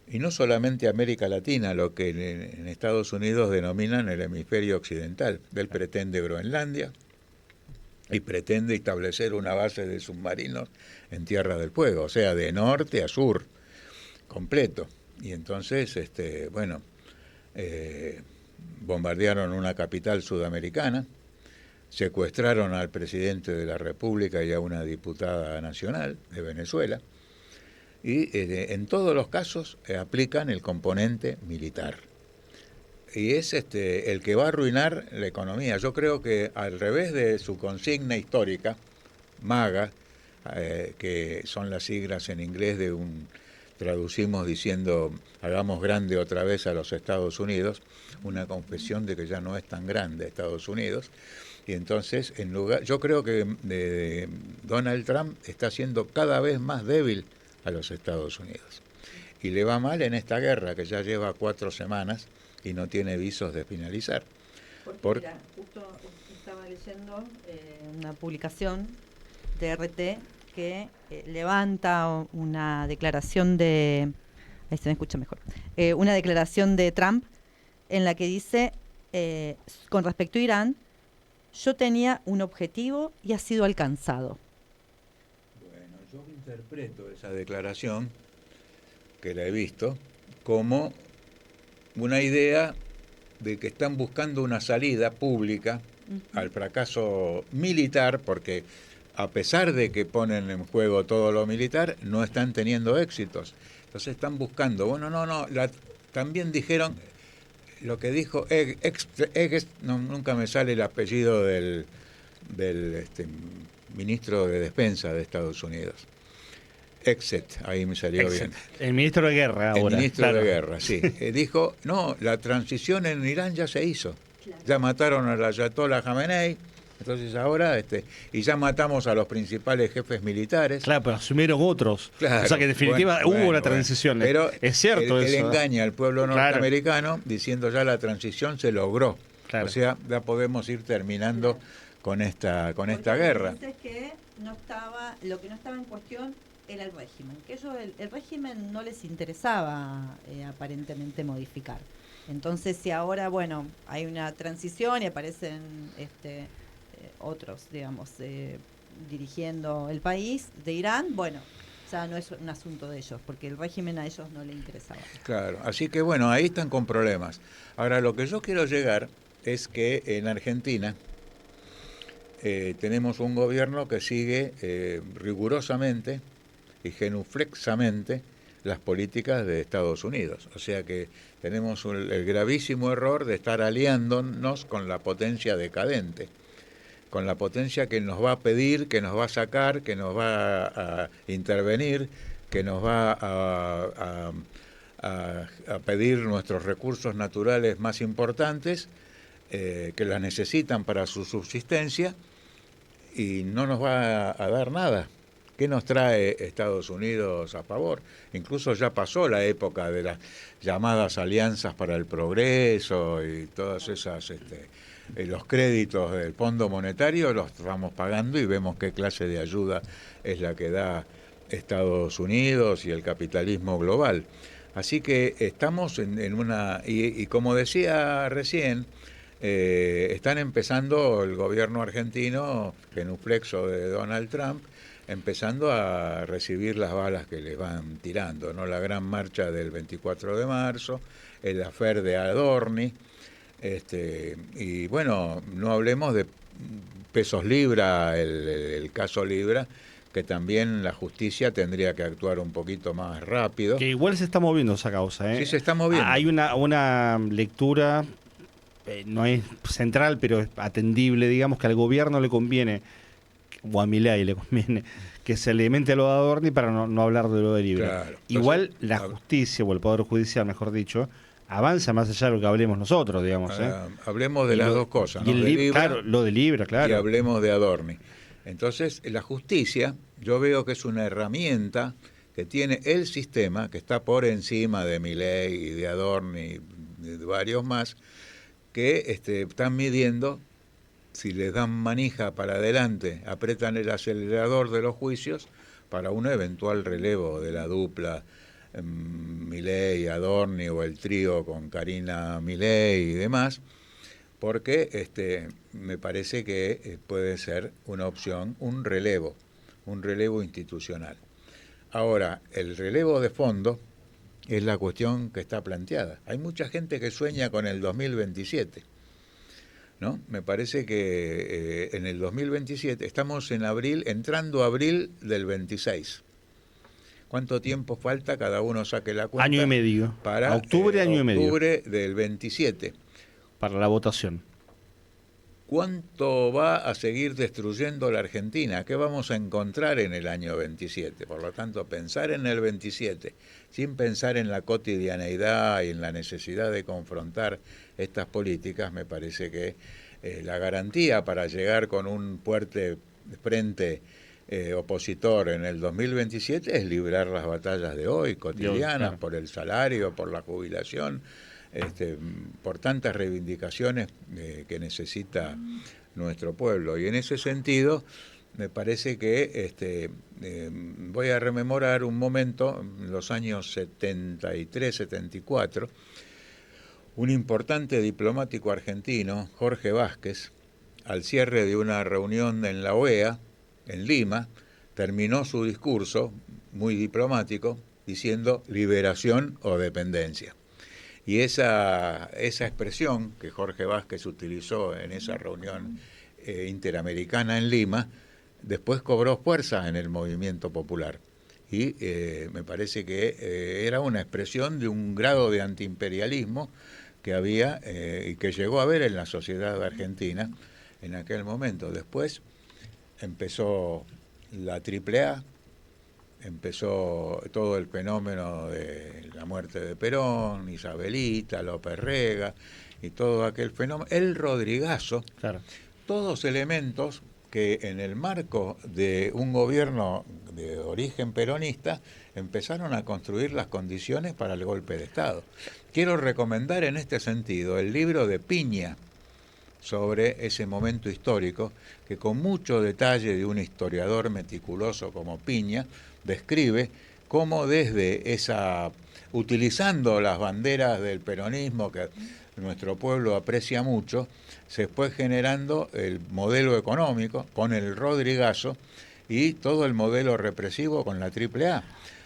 y no solamente América Latina, lo que en Estados Unidos denominan el hemisferio occidental. Él pretende Groenlandia y pretende establecer una base de submarinos en Tierra del Fuego, o sea, de norte a sur, completo. Y entonces, bombardearon una capital sudamericana, secuestraron al presidente de la República y a una diputada nacional de Venezuela, y en todos los casos aplican el componente militar. Y es el que va a arruinar la economía. Yo creo que al revés de su consigna histórica, MAGA, que son las siglas en inglés traducimos diciendo hagamos grande otra vez a los Estados Unidos, una confesión de que ya no es tan grande Estados Unidos. Y entonces, yo creo que Donald Trump está siendo cada vez más débil a los Estados Unidos. Y le va mal en esta guerra que ya lleva 4 semanas y no tiene visos de finalizar. Porque mira, justo estaba leyendo una publicación de RT que levanta una declaración de... Ahí se me escucha mejor. Una declaración de Trump en la que dice, con respecto a Irán, yo tenía un objetivo y ha sido alcanzado. Bueno, yo interpreto esa declaración, que la he visto, como una idea de que están buscando una salida pública al fracaso militar, porque a pesar de que ponen en juego todo lo militar, no están teniendo éxitos. Entonces están buscando, también dijeron lo que dijo nunca me sale el apellido del ministro de Defensa de Estados Unidos. Ahí me salió bien. El ministro de Guerra ahora. El ministro de Guerra, sí. Dijo, no, la transición en Irán ya se hizo. Claro. Ya mataron al Ayatollah Khamenei, entonces ahora, y ya matamos a los principales jefes militares. Claro, pero asumieron otros. Claro, o sea que en definitiva hubo una transición. Pero es cierto él eso. Engaña al pueblo norteamericano diciendo ya la transición se logró. Claro. O sea, ya podemos ir terminando con esta guerra. Es que lo que no estaba en cuestión era el régimen, que ellos el régimen no les interesaba aparentemente modificar. Entonces, si ahora, hay una transición y aparecen otros, digamos, dirigiendo el país de Irán, ya no es un asunto de ellos, porque el régimen a ellos no les interesaba. Claro, así que ahí están con problemas. Ahora, lo que yo quiero llegar es que en Argentina tenemos un gobierno que sigue rigurosamente y genuflexamente las políticas de Estados Unidos. O sea que tenemos el gravísimo error de estar aliándonos con la potencia decadente, con la potencia que nos va a pedir, que nos va a sacar, que nos va a intervenir, que nos va a pedir nuestros recursos naturales más importantes, que las necesitan para su subsistencia, y no nos va a dar nada. ¿Qué nos trae Estados Unidos a favor? Incluso ya pasó la época de las llamadas alianzas para el progreso y todas esas, los créditos del Fondo Monetario los estamos pagando y vemos qué clase de ayuda es la que da Estados Unidos y el capitalismo global. Así que estamos en una... Y como decía recién, están empezando el gobierno argentino, genuflexo de Donald Trump, empezando a recibir las balas que les van tirando, ¿no? La gran marcha del 24 de marzo, el affair de Adorni, y no hablemos de pesos libra, el caso Libra, que también la justicia tendría que actuar un poquito más rápido. Que igual se está moviendo esa causa, ¿eh? Sí, se está moviendo. Hay una lectura, no es central, pero es atendible, digamos, que al gobierno le conviene, o a Milei le conviene, que se alimente a lo de Adorni para no hablar de lo de Libra. Claro. Igual la justicia, o el Poder Judicial, mejor dicho, avanza más allá de lo que hablemos nosotros, digamos. Hablemos de las dos cosas, y ¿no? claro, lo de Libra, claro. Y hablemos de Adorni. Entonces, la justicia, yo veo que es una herramienta que tiene el sistema, que está por encima de Milei y de Adorni y de varios más, que están midiendo, si les dan manija para adelante, apretan el acelerador de los juicios para un eventual relevo de la dupla Milei, Adorni o el trío con Karina Milei y demás, porque me parece que puede ser una opción, un relevo institucional. Ahora, el relevo de fondo es la cuestión que está planteada. Hay mucha gente que sueña con el 2027, ¿no? Me parece que en el 2027, estamos en abril, entrando a abril del 26. ¿Cuánto tiempo falta? Cada uno saque la cuenta. Año y medio. Para octubre, año y medio. Octubre del 27. Para la votación. ¿Cuánto va a seguir destruyendo la Argentina? ¿Qué vamos a encontrar en el año 27? Por lo tanto, pensar en el 27, sin pensar en la cotidianeidad y en la necesidad de confrontar estas políticas, me parece que la garantía para llegar con un fuerte frente opositor en el 2027 es librar las batallas de hoy, cotidianas, claro, por el salario, por la jubilación, por tantas reivindicaciones que necesita nuestro pueblo. Y en ese sentido, me parece que voy a rememorar un momento, en los años 73, 74, un importante diplomático argentino, Jorge Vázquez, al cierre de una reunión en la OEA, en Lima, terminó su discurso, muy diplomático, diciendo liberación o dependencia. Y esa expresión que Jorge Vázquez utilizó en esa reunión interamericana en Lima, después cobró fuerza en el movimiento popular. Y me parece que era una expresión de un grado de antiimperialismo que había y que llegó a haber en la sociedad argentina en aquel momento. Después empezó la AAA, empezó todo el fenómeno de la muerte de Perón, Isabelita, López Rega y todo aquel fenómeno, el Rodrigazo, claro, todos elementos que en el marco de un gobierno de origen peronista empezaron a construir las condiciones para el golpe de Estado. Quiero recomendar en este sentido el libro de Piña sobre ese momento histórico, que con mucho detalle de un historiador meticuloso como Piña, describe cómo desde utilizando las banderas del peronismo que nuestro pueblo aprecia mucho, se fue generando el modelo económico con el Rodrigazo y todo el modelo represivo con la AAA.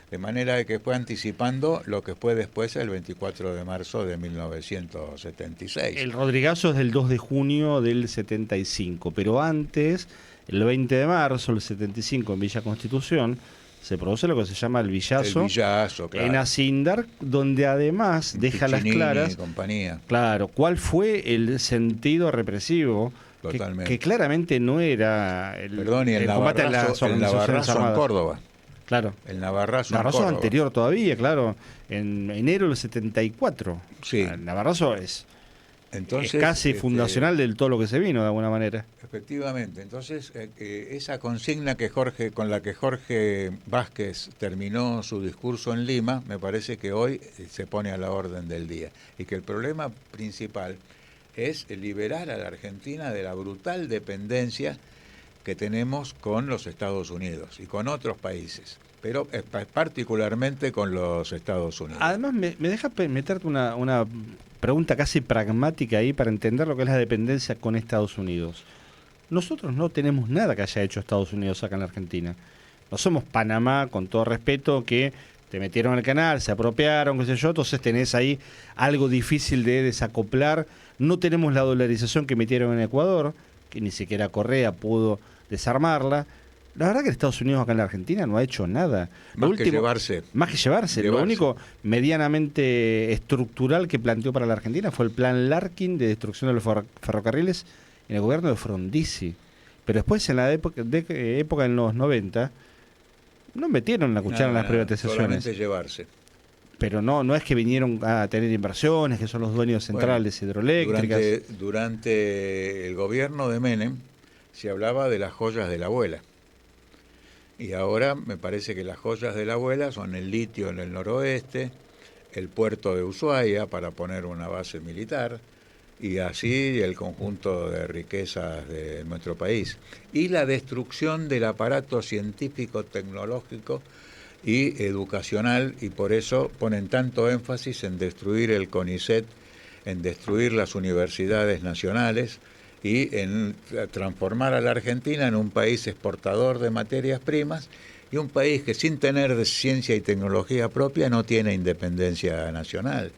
De manera que fue anticipando lo que fue después el 24 de marzo de 1976. El Rodrigazo es del 2 de junio del 75, pero antes, el 20 de marzo del 75 en Villa Constitución, se produce lo que se llama el Villazo, claro, en Acindar, donde además deja las claras, compañía. Claro, cuál fue el sentido represivo, que claramente no era el combate a las organizaciones armadas. En Córdoba. Claro. El Navarrazo anterior todavía, claro, en enero del 74. Sí. El Navarrazo es Entonces, casi fundacional del todo lo que se vino, de alguna manera. Efectivamente. Entonces, esa consigna con la que Jorge Vázquez terminó su discurso en Lima, me parece que hoy se pone a la orden del día. Y que el problema principal es liberar a la Argentina de la brutal dependencia que tenemos con los Estados Unidos y con otros países, pero particularmente con los Estados Unidos. Además, me deja meterte una pregunta casi pragmática ahí para entender lo que es la dependencia con Estados Unidos. Nosotros no tenemos nada que haya hecho Estados Unidos acá en la Argentina. No somos Panamá, con todo respeto, que te metieron al canal, se apropiaron, qué sé yo, entonces tenés ahí algo difícil de desacoplar. No tenemos la dolarización que metieron en Ecuador, que ni siquiera Correa pudo desarmarla. La verdad que Estados Unidos acá en la Argentina no ha hecho nada. Más que llevarse. Lo único medianamente estructural que planteó para la Argentina fue el plan Larkin de destrucción de los ferrocarriles en el gobierno de Frondizi. Pero después, en la época en los 90, no metieron la cuchara en las privatizaciones. Solamente llevarse. Pero no es que vinieron a tener inversiones, que son los dueños centrales hidroeléctricas. Durante el gobierno de Menem se hablaba de las joyas de la abuela. Y ahora me parece que las joyas de la abuela son el litio en el noroeste, el puerto de Ushuaia para poner una base militar, y así el conjunto de riquezas de nuestro país. Y la destrucción del aparato científico, tecnológico y educacional, y por eso ponen tanto énfasis en destruir el CONICET, en destruir las universidades nacionales y en transformar a la Argentina en un país exportador de materias primas y un país que sin tener ciencia y tecnología propia no tiene independencia nacional.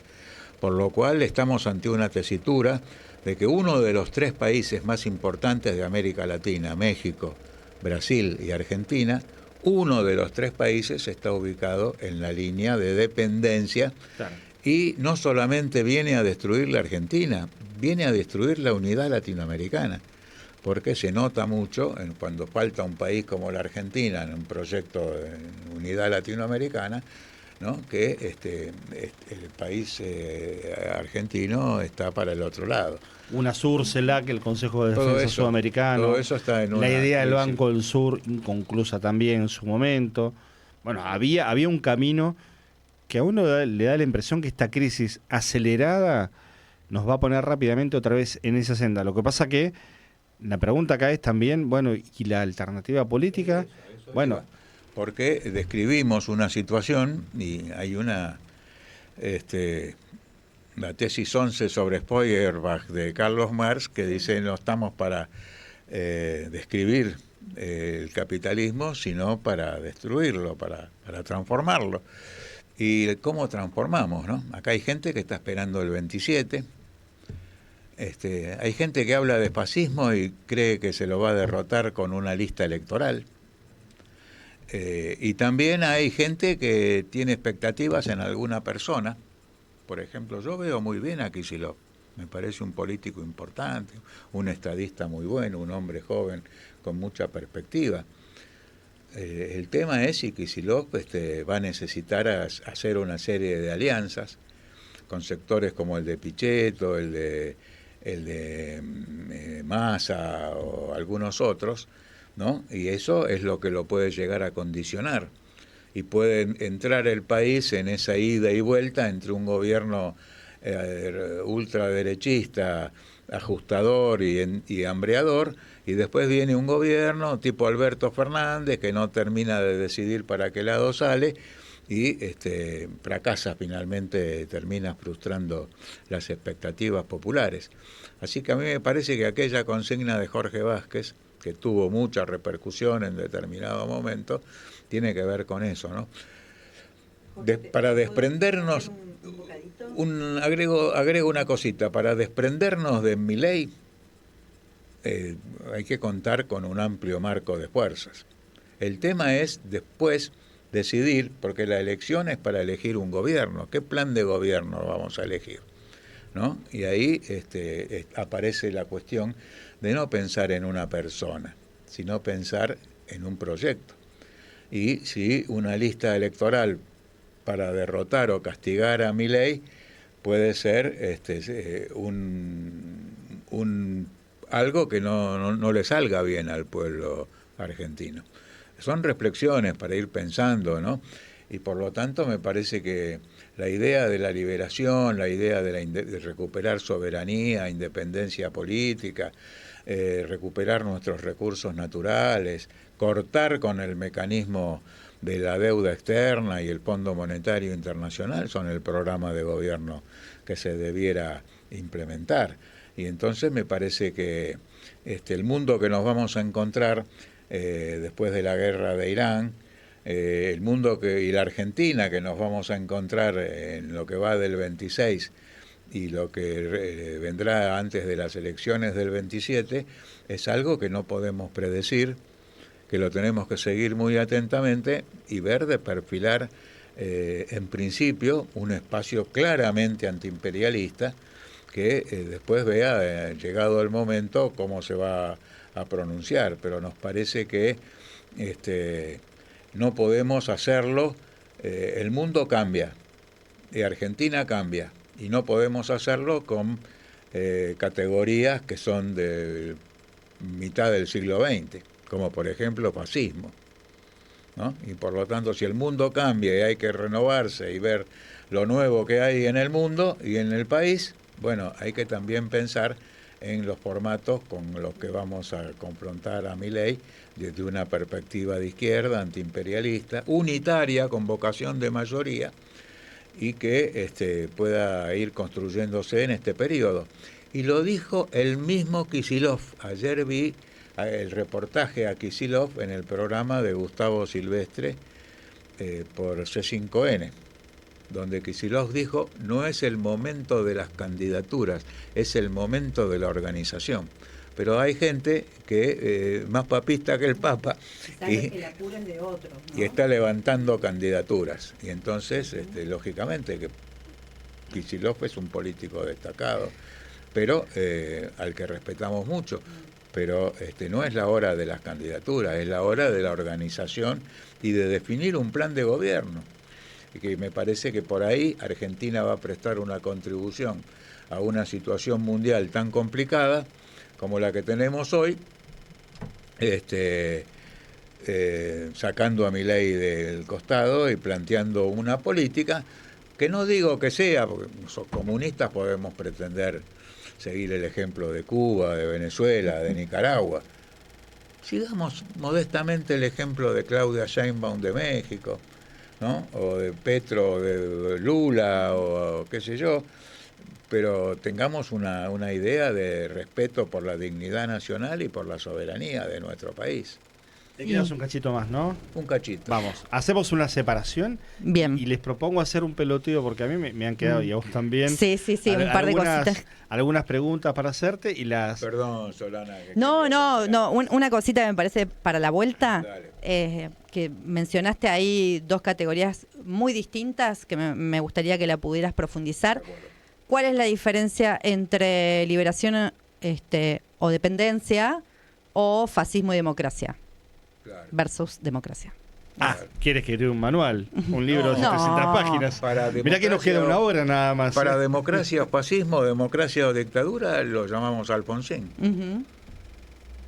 Por lo cual estamos ante una tesitura de que uno de los 3 países más importantes de América Latina, México, Brasil y Argentina, uno de los 3 países está ubicado en la línea de dependencia. Claro. Y no solamente viene a destruir la Argentina, viene a destruir la unidad latinoamericana, porque se nota mucho cuando falta un país como la Argentina en un proyecto de unidad latinoamericana, ¿no? Que el país argentino está para el otro lado. UNASUR, CELAC, el Consejo de Todo Defensa eso, Sudamericano, todo eso está en la una idea del crisis. Banco del Sur, inconclusa también en su momento. Bueno, había un camino que a uno le da la impresión que esta crisis acelerada nos va a poner rápidamente otra vez en esa senda. Lo que pasa que la pregunta acá es también, bueno, ¿y la alternativa política? Bueno, porque describimos una situación y hay la tesis 11 sobre Feuerbach de Carlos Marx que dice no estamos para describir el capitalismo, sino para destruirlo, para transformarlo. ¿Y cómo transformamos, no? Acá hay gente que está esperando el 27. Hay gente que habla de fascismo y cree que se lo va a derrotar con una lista electoral. Y también hay gente que tiene expectativas en alguna persona. Por ejemplo, yo veo muy bien a Kicillof. Me parece un político importante, un estadista muy bueno, un hombre joven con mucha perspectiva. El tema es si Kicillof va a necesitar hacer una serie de alianzas con sectores como el de Pichetto, el de Massa o algunos otros, ¿no? Y eso es lo que lo puede llegar a condicionar. Y puede entrar el país en esa ida y vuelta entre un gobierno ultraderechista, ajustador y hambreador, y después viene un gobierno tipo Alberto Fernández que no termina de decidir para qué lado sale y fracasa finalmente, termina frustrando las expectativas populares. Así que a mí me parece que aquella consigna de Jorge Vázquez, que tuvo mucha repercusión en determinado momento, tiene que ver con eso, ¿no? Para desprendernos, agrego una cosita, para desprendernos de Milei hay que contar con un amplio marco de fuerzas. El tema es después decidir, porque la elección es para elegir un gobierno, ¿qué plan de gobierno vamos a elegir? ¿No? Y ahí aparece la cuestión de no pensar en una persona, sino pensar en un proyecto. Y si una lista electoral para derrotar o castigar a Milei puede ser algo que no le salga bien al pueblo argentino. Son reflexiones para ir pensando, ¿no? Y por lo tanto me parece que la idea de la liberación, la idea de recuperar soberanía, independencia política, recuperar nuestros recursos naturales, cortar con el mecanismo de la deuda externa y el Fondo Monetario Internacional son el programa de gobierno que se debiera implementar. Y entonces me parece que el mundo que nos vamos a encontrar después de la guerra de Irán, el mundo y la Argentina que nos vamos a encontrar en lo que va del 26 y lo que vendrá antes de las elecciones del 27, es algo que no podemos predecir, que lo tenemos que seguir muy atentamente y ver de perfilar en principio un espacio claramente antiimperialista que después vea, llegado el momento, cómo se va a pronunciar, pero nos parece que no podemos hacerlo. El mundo cambia y Argentina cambia y no podemos hacerlo con categorías que son de mitad del siglo XX, como por ejemplo fascismo, ¿no? Y por lo tanto, si el mundo cambia y hay que renovarse y ver lo nuevo que hay en el mundo y en el país, bueno, hay que también pensar en los formatos con los que vamos a confrontar a Milei desde una perspectiva de izquierda, antiimperialista, unitaria, con vocación de mayoría, y que pueda ir construyéndose en este periodo. Y lo dijo el mismo Kicillof. Ayer vi el reportaje a Kicillof en el programa de Gustavo Silvestre por C5N, donde Kicillof dijo: no es el momento de las candidaturas, es el momento de la organización. Pero hay gente que más papista que el Papa y está levantando candidaturas. Y entonces, lógicamente, que Kicillof es un político destacado, pero al que respetamos mucho. Pero no es la hora de las candidaturas, es la hora de la organización y de definir un plan de gobierno. Y que me parece que por ahí Argentina va a prestar una contribución a una situación mundial tan complicada como la que tenemos hoy, sacando a Milei del costado y planteando una política que no digo que sea, porque los comunistas podemos pretender seguir el ejemplo de Cuba, de Venezuela, de Nicaragua. Sigamos modestamente el ejemplo de Claudia Sheinbaum de México, ¿no? O de Petro, de Lula, o qué sé yo, pero tengamos una idea de respeto por la dignidad nacional y por la soberanía de nuestro país. Te quedas un cachito más, ¿no? Un cachito. Vamos, hacemos una separación. Bien. Y les propongo hacer un peloteo, porque a mí me han quedado, y a vos también. Sí, un par de cositas. Algunas preguntas para hacerte y las... Perdón, Solana. No, una cosita que me parece para la vuelta, que mencionaste ahí dos categorías muy distintas que me gustaría que la pudieras profundizar. ¿Cuál es la diferencia entre liberación o dependencia o fascismo y democracia? Claro. Versus democracia. ¿Quieres que te dé un manual? Un libro de 700 páginas. Mirá que nos queda una hora nada más. Para democracia o fascismo, democracia o dictadura, lo llamamos Alfonsín.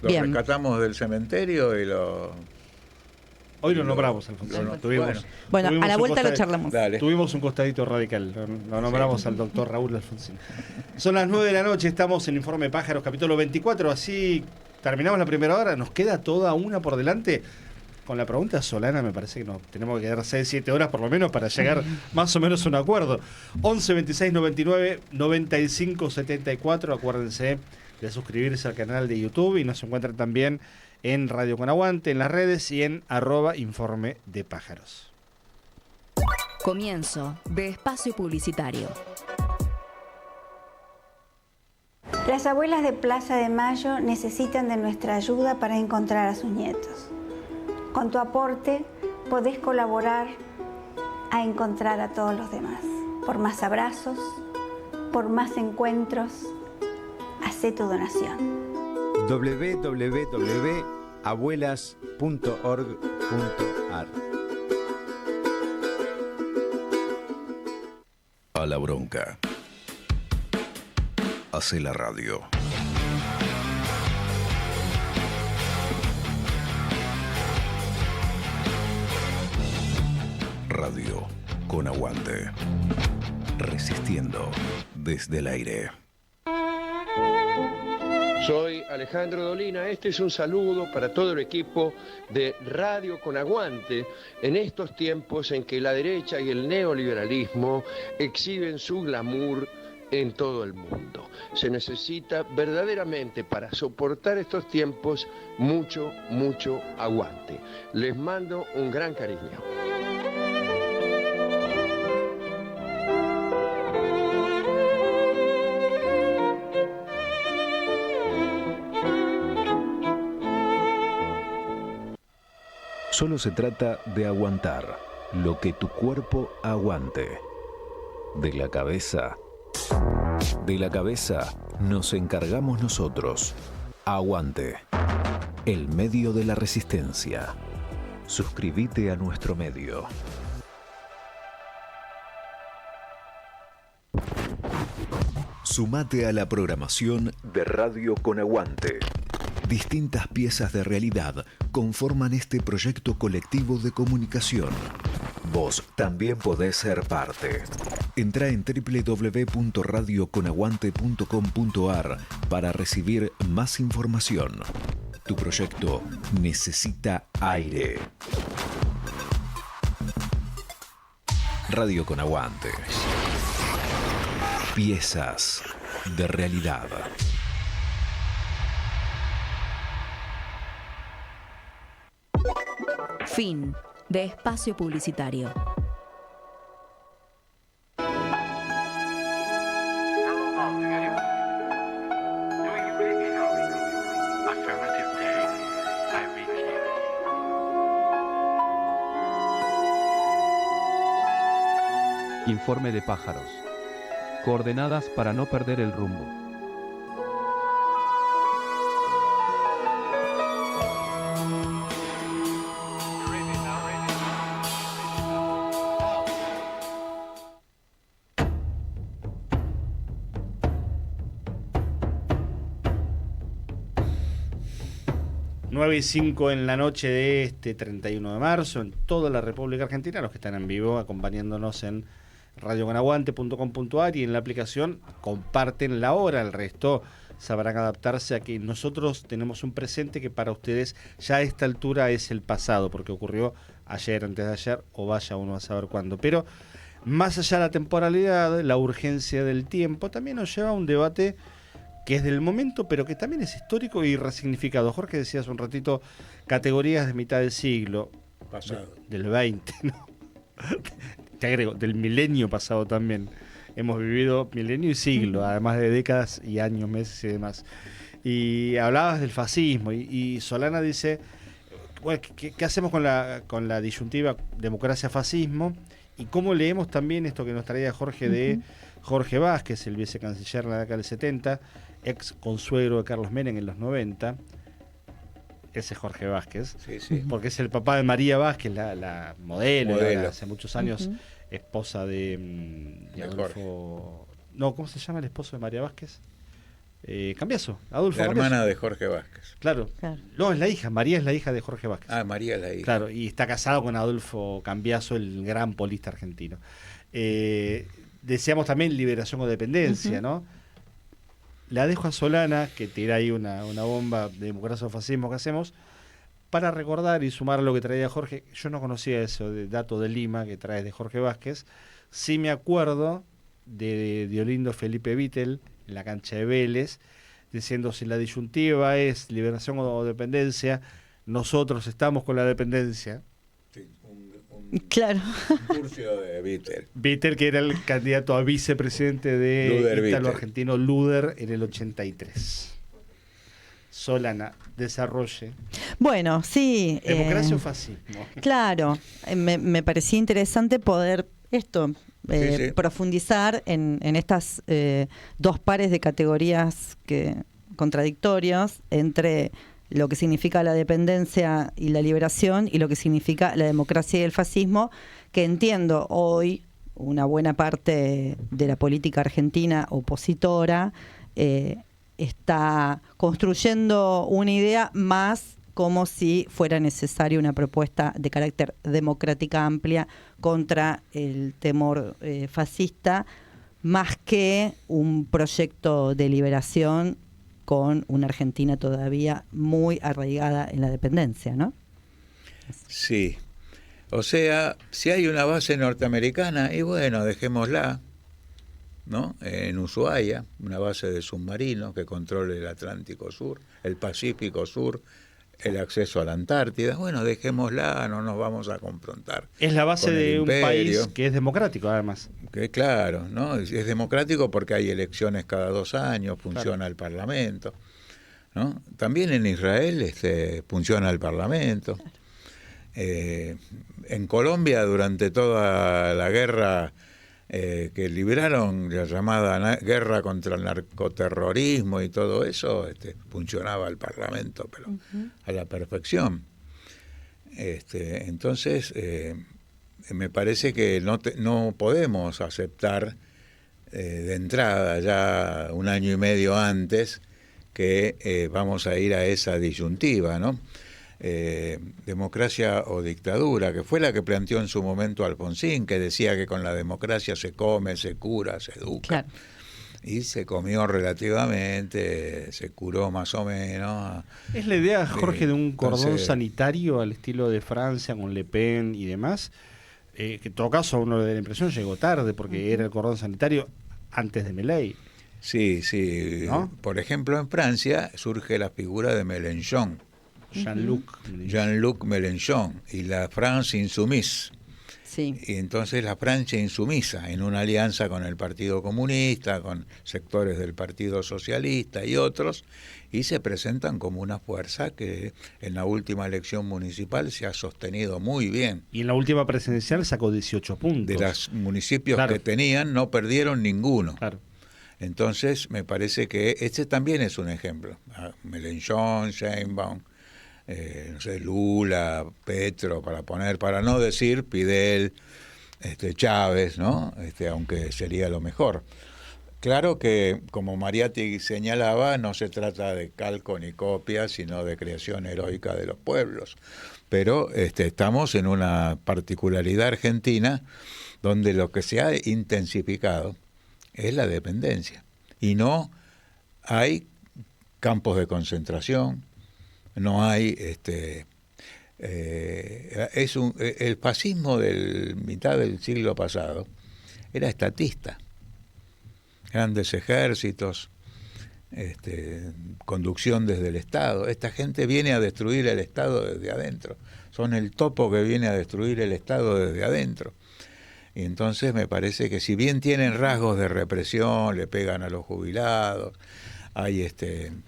Lo rescatamos del cementerio y lo... Hoy lo nombramos, Alfonsín. Bueno, a la vuelta lo charlamos. Dale. Tuvimos un costadito radical. Lo nombramos al doctor Raúl Alfonsín. Son las 9 de la noche, estamos en Informe Pájaros, capítulo 24. Así terminamos la primera hora. Nos queda toda una por delante. Con la pregunta Solana me parece que nos tenemos que quedar 6-7 horas por lo menos para llegar más o menos a un acuerdo. 11 26 99 95 74. Acuérdense de suscribirse al canal de YouTube y nos encuentran también en Radio Con Aguante, en las redes y en @Informe de Pájaros. Comienzo de espacio publicitario. Las abuelas de Plaza de Mayo necesitan de nuestra ayuda para encontrar a sus nietos. Con tu aporte podés colaborar a encontrar a todos los demás. Por más abrazos, por más encuentros, hacé tu donación. www.abuelas.org.ar. A la bronca. Hace la radio. Radio con aguante. Resistiendo desde el aire. Soy Alejandro Dolina, este es un saludo para todo el equipo de Radio con Aguante en estos tiempos en que la derecha y el neoliberalismo exhiben su glamour en todo el mundo. Se necesita verdaderamente para soportar estos tiempos mucho aguante. Les mando un gran cariño. Solo se trata de aguantar lo que tu cuerpo aguante. De la cabeza nos encargamos nosotros. Aguante. El medio de la resistencia. Suscríbete a nuestro medio. Sumate a la programación de Radio con Aguante. Distintas piezas de realidad conforman este proyecto colectivo de comunicación. Vos también podés ser parte. Entrá en www.radioconaguante.com.ar para recibir más información. Tu proyecto necesita aire. Radio con Aguante. Piezas de realidad. Fin de espacio publicitario. Informe de pájaros. Coordenadas para no perder el rumbo. Nueve y 5 en la noche de este 31 de marzo en toda la República Argentina, los que están en vivo acompañándonos en radioconaguante.com.ar y en la aplicación comparten la hora, el resto sabrán adaptarse a que nosotros tenemos un presente que para ustedes ya a esta altura es el pasado, porque ocurrió ayer, antes de ayer, o vaya uno a saber cuándo. Pero más allá de la temporalidad, la urgencia del tiempo, también nos lleva a un debate que es del momento, pero que también es histórico y resignificado. Jorge decía hace un ratito, categorías de mitad del siglo, pasado. Del 20, ¿no? Te agrego, del milenio pasado también. Hemos vivido milenio y siglo, además de décadas y años, meses y demás. Y hablabas del fascismo, y Solana dice, bueno, ¿qué hacemos con la disyuntiva democracia-fascismo? Y cómo leemos también esto que nos traía Jorge de Jorge Vázquez, el vicecanciller en la década del 70, ex consuegro de Carlos Menem en los 90. Ese es Jorge Vázquez, sí. Porque es el papá de María Vázquez, la modelo. Hace muchos años esposa de Adolfo. No, ¿cómo se llama el esposo de María Vázquez? Cambiaso, Adolfo La Cambiaso. hermana de Jorge Vázquez. Claro. No, es la hija, María es la hija de Jorge Vázquez. Ah, María es la hija. Claro, y está casado con Adolfo Cambiaso, el gran polista argentino. Deseamos también liberación o dependencia, ¿no? La dejo a Solana, que tira ahí una bomba de democracia o fascismo que hacemos, para recordar y sumar lo que traía Jorge. Yo no conocía eso de dato de Lima que trae de Jorge Vázquez. Sí me acuerdo de Diolindo Felipe Vittel en la cancha de Vélez, diciendo si la disyuntiva es liberación o dependencia, nosotros estamos con la dependencia. Sí, claro. Un curso de Vittel. Vittel, que era el candidato a vicepresidente de Ítalo argentino Luder en el 83. Solana, desarrolle. Bueno, sí. ¿Democracia o fascismo? Claro, me parecía interesante poder profundizar en estas dos pares de categorías contradictorios entre lo que significa la dependencia y la liberación y lo que significa la democracia y el fascismo, que entiendo hoy una buena parte de la política argentina opositora está construyendo una idea más como si fuera necesaria una propuesta de carácter democrática amplia contra el temor fascista, más que un proyecto de liberación con una Argentina todavía muy arraigada en la dependencia, ¿no? Sí. O sea, si hay una base norteamericana, y bueno, dejémosla, ¿no? En Ushuaia, una base de submarinos que controle el Atlántico Sur, el Pacífico Sur, el acceso a la Antártida. Bueno, dejémosla, no nos vamos a confrontar. Es la base de un país que es democrático, además. Que claro, ¿no? Es democrático porque hay elecciones cada 2 años, funciona el Parlamento, ¿no? También en Israel funciona el Parlamento. En Colombia, durante toda la guerra que libraron, la llamada guerra contra el narcoterrorismo y todo eso, funcionaba el Parlamento, pero a la perfección. Entonces, me parece que no podemos aceptar de entrada, ya 1 año y medio antes, que vamos a ir a esa disyuntiva, ¿no? Democracia o dictadura, que fue la que planteó en su momento Alfonsín, que decía que con la democracia se come, se cura, se educa. Claro. Y se comió relativamente, se curó más o menos. ¿Es la idea, Jorge, de un cordón entonces, sanitario al estilo de Francia con Le Pen y demás? Que en todo caso uno le da la impresión llegó tarde porque era el cordón sanitario antes de Milei. Sí, sí. ¿No? Por ejemplo, en Francia surge la figura de Mélenchon. Jean-Luc Mélenchon y la France Insoumise. Sí. Y entonces la Francia insumisa en una alianza con el Partido Comunista, con sectores del Partido Socialista y otros, y se presentan como una fuerza que en la última elección municipal se ha sostenido muy bien. Y en la última presidencial sacó 18 puntos. De los municipios Claro. que tenían no perdieron ninguno. Claro. Entonces me parece que este también es un ejemplo. Mélenchon, Sheinbaum, no sé, Lula, Petro, para no decir Fidel, Chávez, ¿no? Aunque sería lo mejor. Claro que, como Mariátegui señalaba, no se trata de calco ni copia, sino de creación heroica de los pueblos. Pero estamos en una particularidad argentina donde lo que se ha intensificado es la dependencia. Y no hay campos de concentración, no hay el fascismo del mitad del siglo pasado era estatista, grandes ejércitos, conducción desde el Estado. Esta gente viene a destruir el Estado desde adentro, son el topo que viene a destruir el Estado desde adentro. Y entonces me parece que si bien tienen rasgos de represión, le pegan a los jubilados, hay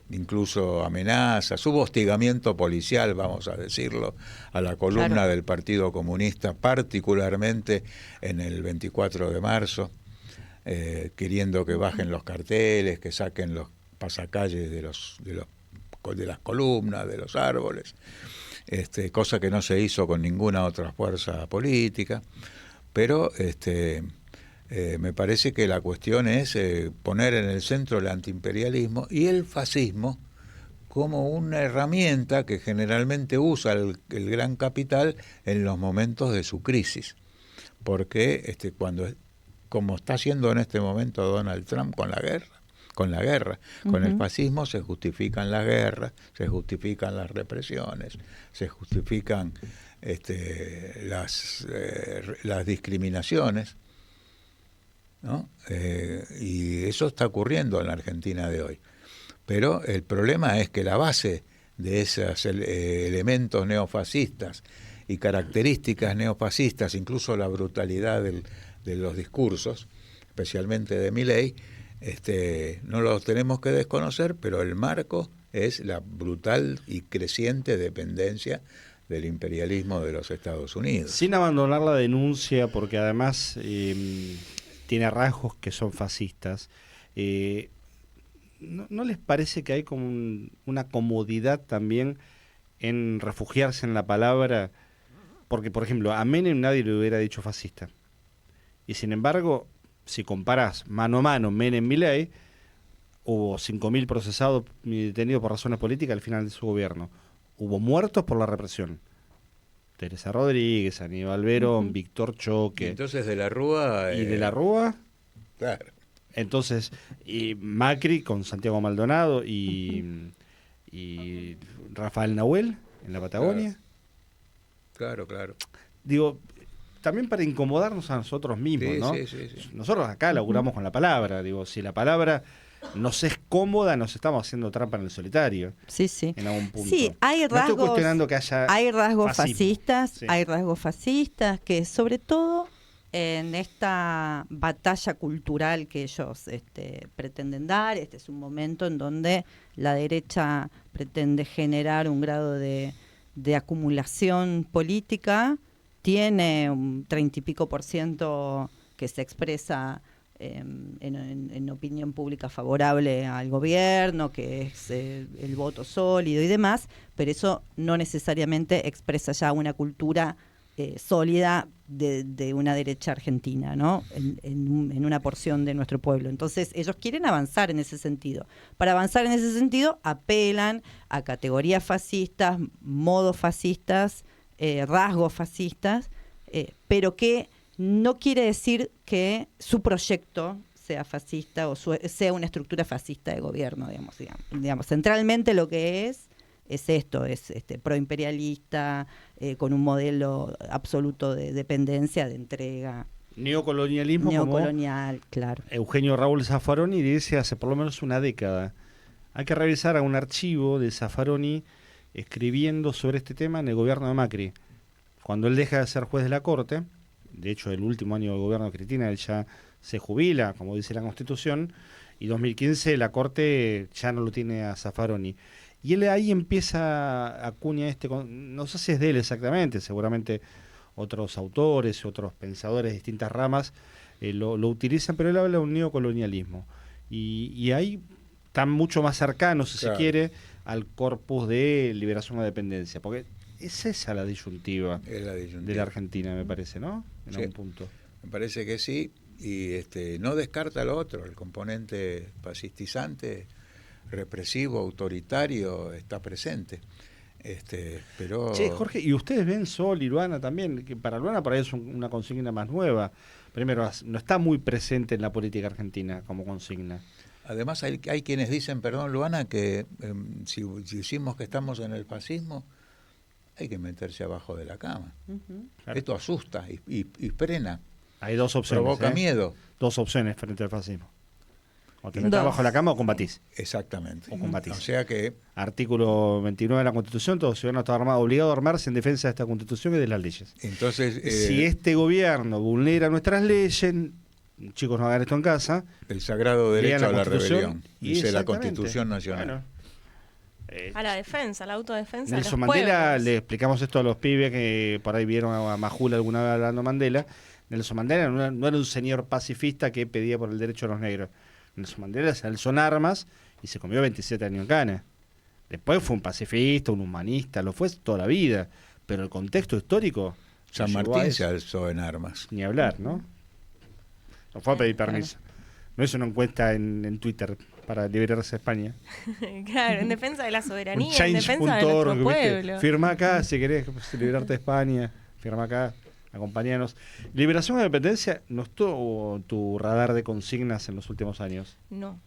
incluso amenazas, hubo hostigamiento policial, vamos a decirlo, a la columna Claro. del Partido Comunista, particularmente en el 24 de marzo, queriendo que bajen los carteles, que saquen los pasacalles de las columnas, de los árboles, cosa que no se hizo con ninguna otra fuerza política, pero me parece que la cuestión es poner en el centro el antiimperialismo y el fascismo como una herramienta que generalmente usa el gran capital en los momentos de su crisis. Porque como está haciendo en este momento Donald Trump con la guerra, con el fascismo se justifican las guerras, se justifican las represiones, se justifican las discriminaciones, ¿no? Y eso está ocurriendo en la Argentina de hoy. Pero el problema es que la base de esos elementos neofascistas y características neofascistas, incluso la brutalidad de los discursos, especialmente de Milei, no los tenemos que desconocer, pero el marco es la brutal y creciente dependencia del imperialismo de los Estados Unidos. Sin abandonar la denuncia, porque además tiene rasgos que son fascistas, ¿no les parece que hay como una comodidad también en refugiarse en la palabra? Porque, por ejemplo, a Menem nadie le hubiera dicho fascista. Y sin embargo, si comparás mano a mano Menem-Milei, hubo 5.000 procesados y detenidos por razones políticas al final de su gobierno. Hubo muertos por la represión. Teresa Rodríguez, Aníbal Verón, Víctor Choque. Y entonces de la Rúa... ¿Y de la Rúa? Claro. Entonces, y Macri con Santiago Maldonado y Rafael Nahuel en la Patagonia. Claro. Digo, también para incomodarnos a nosotros mismos, Sí, ¿no? sí. Nosotros acá laburamos con la palabra. Digo, si la palabra nos es cómoda, nos estamos haciendo trampa en el solitario. Sí, sí. En algún punto. Sí, hay No estoy rasgos, cuestionando que haya hay rasgos fascismo. fascistas, Sí. hay rasgos fascistas que sobre todo en esta batalla cultural que ellos pretenden dar, este es un momento en donde la derecha pretende generar un grado de acumulación política, tiene un 30 y pico % que se expresa en opinión pública favorable al gobierno, que es el voto sólido y demás, pero eso no necesariamente expresa ya una cultura sólida de una derecha argentina, ¿no? En una porción de nuestro pueblo. Entonces, ellos quieren avanzar en ese sentido. Para avanzar en ese sentido, apelan a categorías fascistas, modos fascistas, rasgos fascistas, pero que no quiere decir que su proyecto sea fascista o sea una estructura fascista de gobierno, digamos. Centralmente lo que es esto, es proimperialista, con un modelo absoluto de dependencia, de entrega. Neocolonialismo, Neocolonial, como claro. Eugenio Raúl Zaffaroni dice hace por lo menos una década. Hay que revisar a un archivo de Zaffaroni escribiendo sobre este tema en el gobierno de Macri. Cuando él deja de ser juez de la Corte, de hecho el último año del gobierno de Cristina, él ya se jubila, como dice la Constitución, y 2015 la Corte ya no lo tiene a Zaffaroni. Y él ahí empieza, acuña no sé si es de él exactamente, seguramente otros autores, otros pensadores de distintas ramas lo utilizan, pero él habla de un neocolonialismo. Y ahí está mucho más cercano, si Claro. se quiere, al corpus de liberación de dependencia, porque es esa la disyuntiva, de la Argentina, me parece, ¿no? En Sí. algún punto. Me parece que sí, y no descarta lo otro, el componente fascistizante, represivo, autoritario, está presente. Pero Che, Jorge, ¿y ustedes ven Sol y Luana también? Que para Luana por ahí es una consigna más nueva. Primero, no está muy presente en la política argentina como consigna. además hay quienes dicen, perdón, Luana, que si decimos que estamos en el fascismo, hay que meterse abajo de la cama. Claro. Esto asusta y frena. Hay dos opciones. Provoca miedo. Dos opciones frente al fascismo. O te metes Dos. abajo de la cama o combatís. Exactamente. O combatís. O sea que Artículo 29 de la Constitución, todo ciudadano está obligado a armarse en defensa de esta Constitución y de las leyes. entonces Si este gobierno vulnera nuestras leyes, chicos, no hagan esto en casa. el sagrado lean derecho a la Constitución rebelión, y dice la exactamente. Constitución Nacional. Bueno, A la defensa, a la autodefensa. Nelson de los Mandela, pueblos. le explicamos esto a los pibes que por ahí vieron a Majula alguna vez hablando Mandela. Nelson Mandela no era un señor pacifista que pedía por el derecho a los negros. Nelson Mandela se alzó en armas y se comió 27 años en cana. Después fue un pacifista, un humanista, lo fue toda la vida. Pero el contexto histórico... San lo llevó a Martín eso. se alzó en armas. Ni hablar, ¿no? No fue a pedir permiso. No es una encuesta en Twitter para liberarse de España. Claro, en defensa de la soberanía, en defensa de Change.org, nuestro ¿viste? pueblo. Firma acá si querés liberarte de España. Firma acá, acompáñanos. Liberación de dependencia no estuvo en tu radar de consignas en los últimos años. No.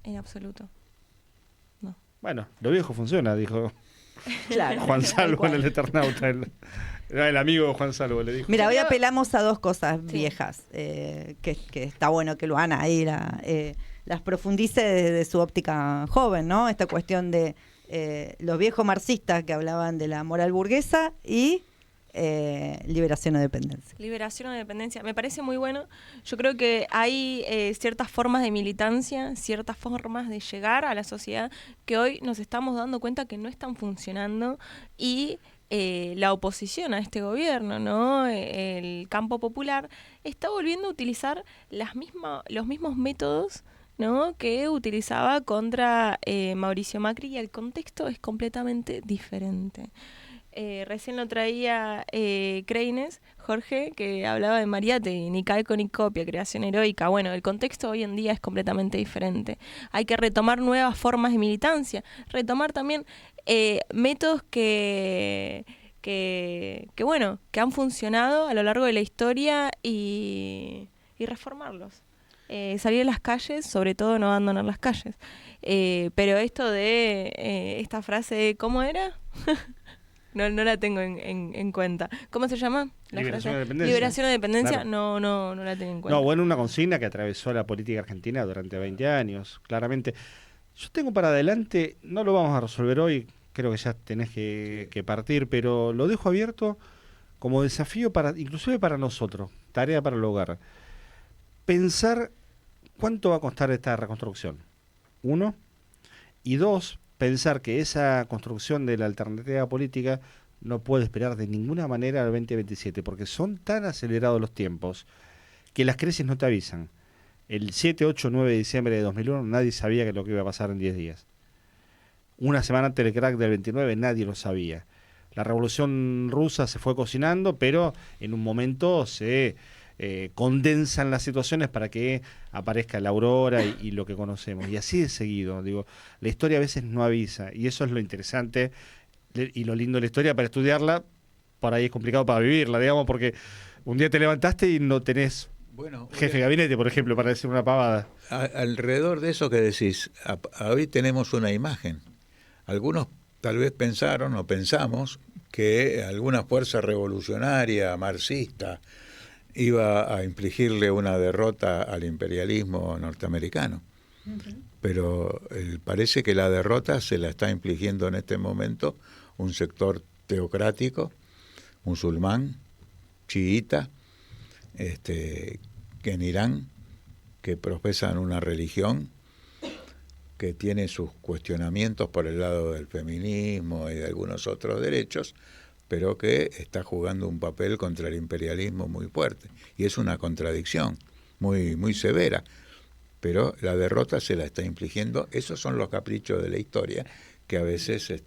En absoluto. Bueno, lo viejo funciona, dijo Claro. Juan tal Salvo cual. en el Eternauta. El amigo de Juan Salvo le dijo. Mira, hoy Yo creo- apelamos a dos cosas Sí. viejas, que está bueno que Luana ahí las profundice desde su óptica joven, ¿no? Esta cuestión de los viejos marxistas que hablaban de la moral burguesa y liberación o dependencia. Liberación o dependencia, me parece muy bueno. Yo creo que hay ciertas formas de militancia, ciertas formas de llegar a la sociedad que hoy nos estamos dando cuenta que no están funcionando y la oposición a este gobierno, ¿no? El campo popular está volviendo a utilizar los mismos métodos, ¿no? que utilizaba contra Mauricio Macri y el contexto es completamente diferente. Recién lo traía Kreines, Jorge, que hablaba de Mariátegui, ni calco ni copia, creación heroica. Bueno, el contexto hoy en día es completamente diferente. Hay que retomar nuevas formas de militancia, retomar también métodos que han funcionado a lo largo de la historia y reformarlos. Salir a las calles, sobre todo no abandonar las calles. Pero esto de esta frase, ¿cómo era? No la tengo en cuenta. ¿Cómo se llama? La Liberación frase. o dependencia. Liberación o dependencia, Claro. no la tengo en cuenta. No, bueno, una consigna que atravesó la política argentina durante 20 años, claramente. Yo tengo para adelante, no lo vamos a resolver hoy, creo que ya tenés que partir, pero lo dejo abierto como desafío inclusive para nosotros, tarea para el hogar. Pensar cuánto va a costar esta reconstrucción. 1. Y 2, pensar que esa construcción de la alternativa política no puede esperar de ninguna manera al 2027, porque son tan acelerados los tiempos que las crisis no te avisan. El 7, 8, 9 de diciembre de 2001 nadie sabía que lo que iba a pasar en 10 días. Una semana antes del crack del 29 nadie lo sabía. la Revolución Rusa se fue cocinando, pero en un momento se condensan las situaciones para que aparezca la aurora y lo que conocemos. Y así de seguido, digo, la historia a veces no avisa, y eso es lo interesante y lo lindo de la historia para estudiarla. Por ahí es complicado para vivirla, digamos, porque un día te levantaste y no tenés jefe de gabinete, por ejemplo, para decir una pavada. Alrededor de eso que decís, hoy tenemos una imagen. Algunos tal vez pensaron o pensamos que alguna fuerza revolucionaria, marxista, iba a infligirle una derrota al imperialismo norteamericano. Pero parece que la derrota se la está infligiendo en este momento un sector teocrático, musulmán, chiita, que en Irán, que profesan una religión que tiene sus cuestionamientos por el lado del feminismo y de algunos otros derechos, pero que está jugando un papel contra el imperialismo muy fuerte. Y es una contradicción muy, muy severa, pero la derrota se la está infligiendo. Esos son los caprichos de la historia, que a veces se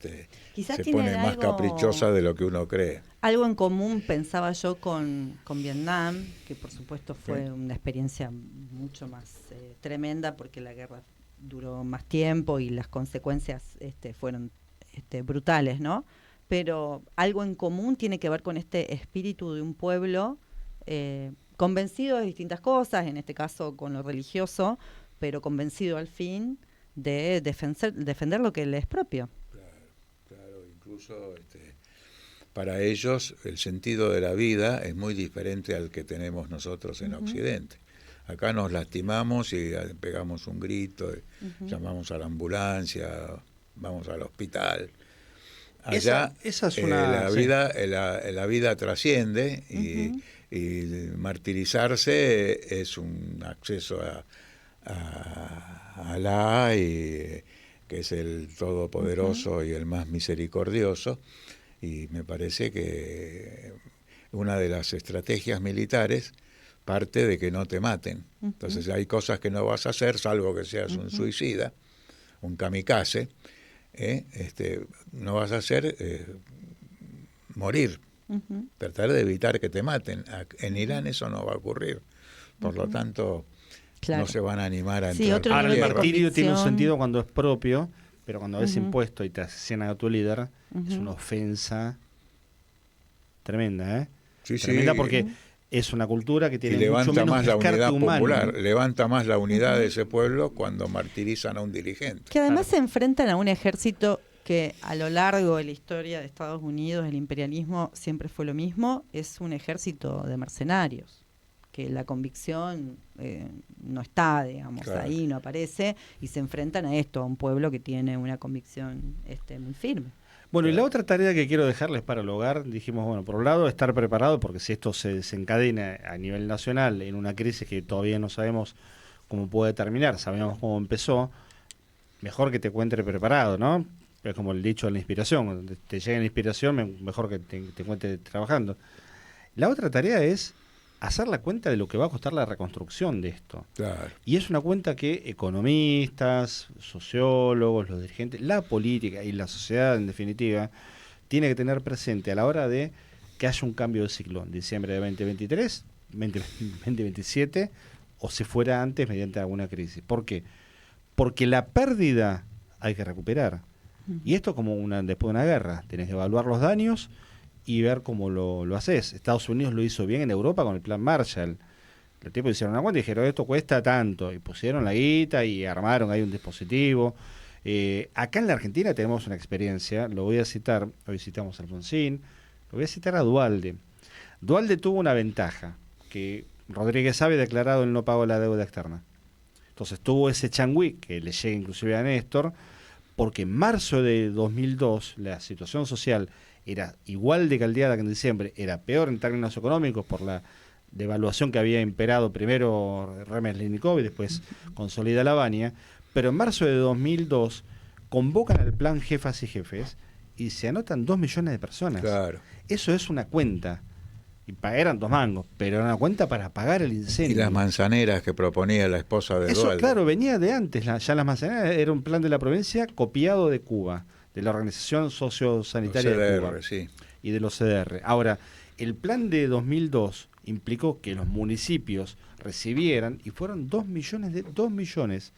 pone más caprichosa de lo que uno cree. Algo en común pensaba yo con Vietnam, que por supuesto fue una experiencia mucho más tremenda, porque la guerra duró más tiempo y las consecuencias fueron brutales, ¿no? Pero algo en común tiene que ver con este espíritu de un pueblo convencido de distintas cosas, en este caso con lo religioso, pero convencido al fin de defender lo que le es propio. Claro, incluso para ellos el sentido de la vida es muy diferente al que tenemos nosotros en Occidente. Acá nos lastimamos y pegamos un grito, llamamos a la ambulancia, vamos al hospital. Allá esa es una, la vida trasciende y martirizarse es un acceso a Alá, que es el todopoderoso y el más misericordioso, y me parece que una de las estrategias militares parte de que no te maten. Entonces hay cosas que no vas a hacer, salvo que seas un suicida, un kamikaze, no vas a hacer morir, tratar de evitar que te maten. En Irán eso no va a ocurrir, por lo tanto no se van a animar a entrar. Ahora el martirio tiene un sentido cuando es propio, pero cuando es impuesto y te asesinan a tu líder, es una ofensa tremenda, tremenda, porque es una cultura que tiene mucho menos más la unidad humano, popular, levanta más la unidad de ese pueblo cuando martirizan a un dirigente. Que además se enfrentan a un ejército que a lo largo de la historia de Estados Unidos, el imperialismo siempre fue lo mismo, es un ejército de mercenarios, que la convicción no está, digamos, ahí, no aparece, y se enfrentan a esto, a un pueblo que tiene una convicción muy firme. Bueno, y la otra tarea que quiero dejarles para el hogar, dijimos, bueno, por un lado, estar preparado, porque si esto se desencadena a nivel nacional en una crisis que todavía no sabemos cómo puede terminar, sabemos cómo empezó, mejor que te encuentres preparado, ¿no? Es como el dicho de la inspiración, cuando te llega la inspiración, mejor que te encuentres trabajando. La otra tarea es hacer la cuenta de lo que va a costar la reconstrucción de esto. Claro. Y es una cuenta que economistas, sociólogos, los dirigentes, la política y la sociedad en definitiva, tiene que tener presente a la hora de que haya un cambio de ciclo en diciembre de 2023, 2027, o si fuera antes mediante alguna crisis. ¿Por qué? Porque la pérdida hay que recuperar. Y esto como después de una guerra, tenés que evaluar los daños y ver cómo lo haces. Estados Unidos lo hizo bien en Europa con el plan Marshall. Los tipos hicieron una cuenta y dijeron, esto cuesta tanto, y pusieron la guita y armaron ahí un dispositivo. Acá en la Argentina tenemos una experiencia, lo voy a citar, hoy citamos a Alfonsín, lo voy a citar a Duhalde. Duhalde tuvo una ventaja, que Rodríguez había declarado el no pago de la deuda externa. Entonces tuvo ese changüí, que le llega inclusive a Néstor, porque en marzo de 2002 la situación social era igual de caldeada que en diciembre, era peor en términos económicos por la devaluación que había imperado primero Remes-Lenikov y después consolida Lavagna, pero en marzo de 2002 convocan al plan Jefas y Jefes y se anotan 2 millones de personas. Claro. Eso es una cuenta. Y eran 2 mangos, pero era una cuenta para pagar el incendio. Y las manzaneras que proponía la esposa de Eso, Duhalde. claro, venía de antes. Ya las manzaneras era un plan de la provincia copiado de Cuba. de la Organización Sociosanitaria de Cuba. CDR, sí. Y de los CDR. Ahora, el plan de 2002 implicó que los municipios recibieran, y fueron 2 millones.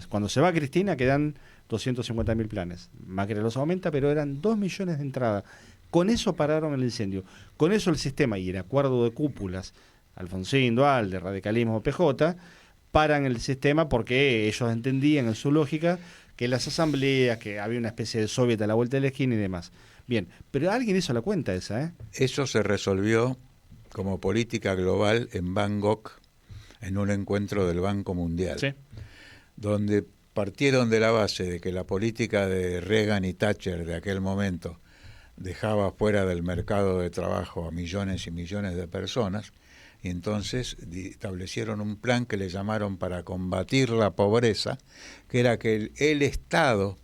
Cuando se va Cristina quedan 250.000 planes. Macri los aumenta, pero eran 2 millones de entradas. Con eso pararon el incendio. Con eso el sistema y el acuerdo de cúpulas, Alfonsín, Duhalde, radicalismo, PJ, paran el sistema porque ellos entendían en su lógica que las asambleas, que había una especie de soviet a la vuelta de la esquina y demás. Bien, pero alguien hizo la cuenta esa, ¿eh? Eso se resolvió como política global en Bangkok, en un encuentro del Banco Mundial, Sí. donde partieron de la base de que la política de Reagan y Thatcher de aquel momento dejaba fuera del mercado de trabajo a millones y millones de personas, y entonces establecieron un plan que le llamaron para combatir la pobreza, que era que el Estado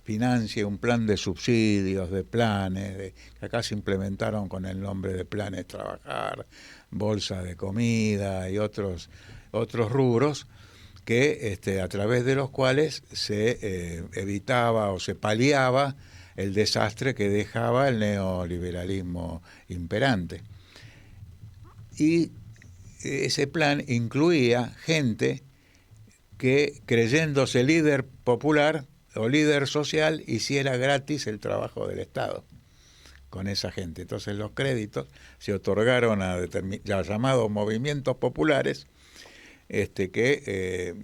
financie un plan de subsidios, de planes, que acá se implementaron con el nombre de Planes Trabajar, bolsa de comida y otros rubros, que a través de los cuales se evitaba o se paliaba el desastre que dejaba el neoliberalismo imperante. Y ese plan incluía gente que, creyéndose líder popular o líder social, hiciera gratis el trabajo del Estado con esa gente. Entonces los créditos se otorgaron a los llamados movimientos populares que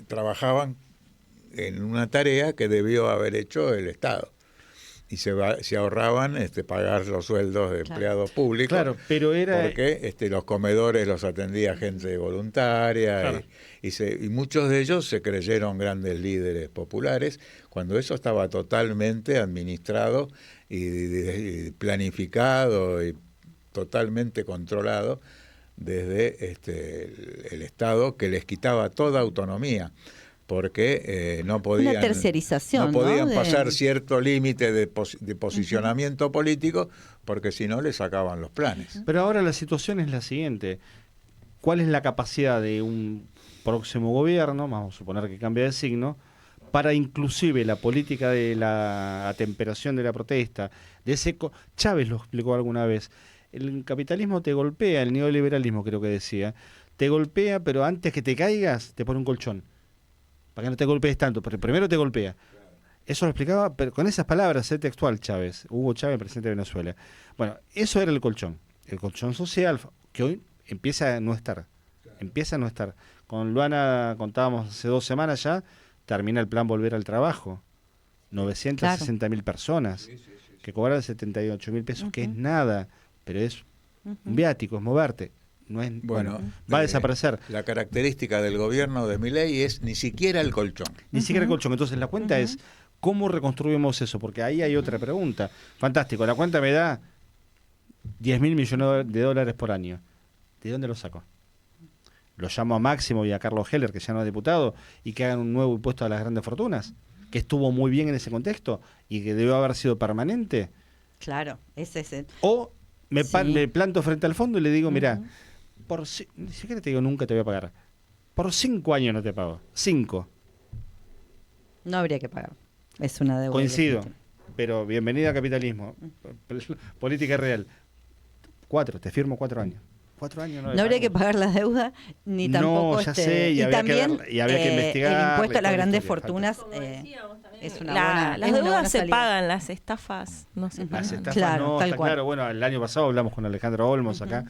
trabajaban en una tarea que debió haber hecho el Estado. Y se ahorraban pagar los sueldos de empleados públicos. Claro, pero era... Porque los comedores los atendía gente voluntaria. Claro. Y muchos de ellos se creyeron grandes líderes populares, cuando eso estaba totalmente administrado y planificado y totalmente controlado desde el Estado, que les quitaba toda autonomía, porque no podían, una tercerización, no podían ¿no? pasar cierto límite de posicionamiento político, porque si no les sacaban los planes. Pero ahora la situación es la siguiente. ¿Cuál es la capacidad de un próximo gobierno, vamos a suponer que cambia de signo, para inclusive la política de la atemperación de la protesta, de ese Chávez lo explicó alguna vez, el capitalismo te golpea, el neoliberalismo creo que decía, te golpea, pero antes que te caigas te pone un colchón, para que no te golpees tanto, porque primero te golpea. Eso lo explicaba, pero con esas palabras, textual Chávez, Hugo Chávez, presidente de Venezuela. Bueno, eso era el colchón social, que hoy empieza a no estar. Con Luana contábamos hace 2 semanas ya, termina el plan Volver al Trabajo. 960.000 personas que cobraron 78.000 pesos, que es nada, pero es un viático, es moverte. No es, bueno, va a desaparecer. La característica del gobierno de Milei es ni siquiera el colchón. Ni siquiera el colchón. Entonces la cuenta es, ¿cómo reconstruimos eso? Porque ahí hay otra pregunta. Fantástico, la cuenta me da 10.000 millones de dólares por año. ¿De dónde lo saco? Lo llamo a Máximo y a Carlos Heller, que ya no es diputado, y que hagan un nuevo impuesto a las grandes fortunas, que estuvo muy bien en ese contexto y que debió haber sido permanente. Claro, ese es el... O me planto frente al fondo y le digo, mira, ni siquiera te digo nunca te voy a pagar. Por 5 años no te pago. 5. No habría que pagar. Es una deuda. Coincido, legítima. pero bienvenida al capitalismo. Política real. 4, te firmo 4 años. 4 años no habría que pagar la deuda, ni tampoco... No, ya sé, y también habría que investigar. El impuesto a las grandes historia, fortunas es una buena... Las deudas se pagan, las estafas no se pagan. Las estafas claro, no, tal está cual. claro. Bueno, el año pasado hablamos con Alejandro Olmos acá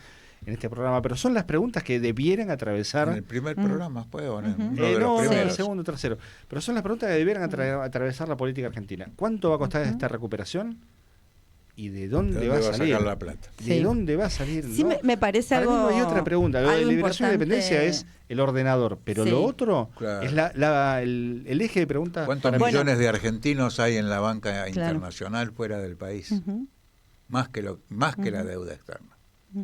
en este programa, pero son las preguntas que debieran atravesar... En el primer programa, pues, o en uno de no, los en primeros. el segundo, tercero. Pero son las preguntas que debieran atravesar la política argentina. ¿Cuánto va a costar esta recuperación? ¿Y de dónde va a salir? Sacar la plata? ¿De dónde va a salir? Sí, ¿no? me parece Para algo... mí no hay otra pregunta. Lo de liberación y dependencia es el ordenador, pero lo otro es el eje de preguntas. ¿Cuántos millones de argentinos hay en la banca internacional fuera del país? Más que la deuda externa.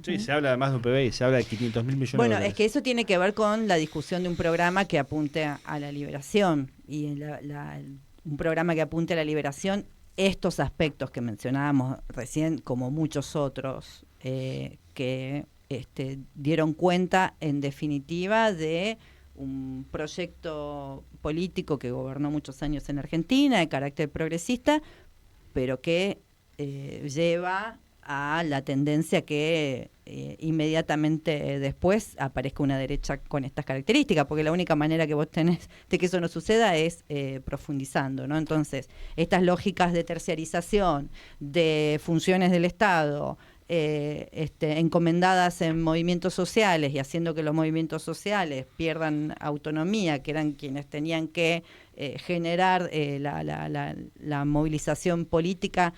Sí, se habla de más de un PBI, se habla de 500.000 millones de dólares. Bueno, es que eso tiene que ver con la discusión de un programa que apunte a la liberación. Y un programa que apunte a la liberación, estos aspectos que mencionábamos recién, como muchos otros, que dieron cuenta, en definitiva, de un proyecto político que gobernó muchos años en Argentina, de carácter progresista, pero que lleva a la tendencia que inmediatamente después aparezca una derecha con estas características, porque la única manera que vos tenés de que eso no suceda es profundizando, ¿no? Entonces, estas lógicas de terciarización de funciones del Estado, encomendadas en movimientos sociales y haciendo que los movimientos sociales pierdan autonomía, que eran quienes tenían que generar la movilización política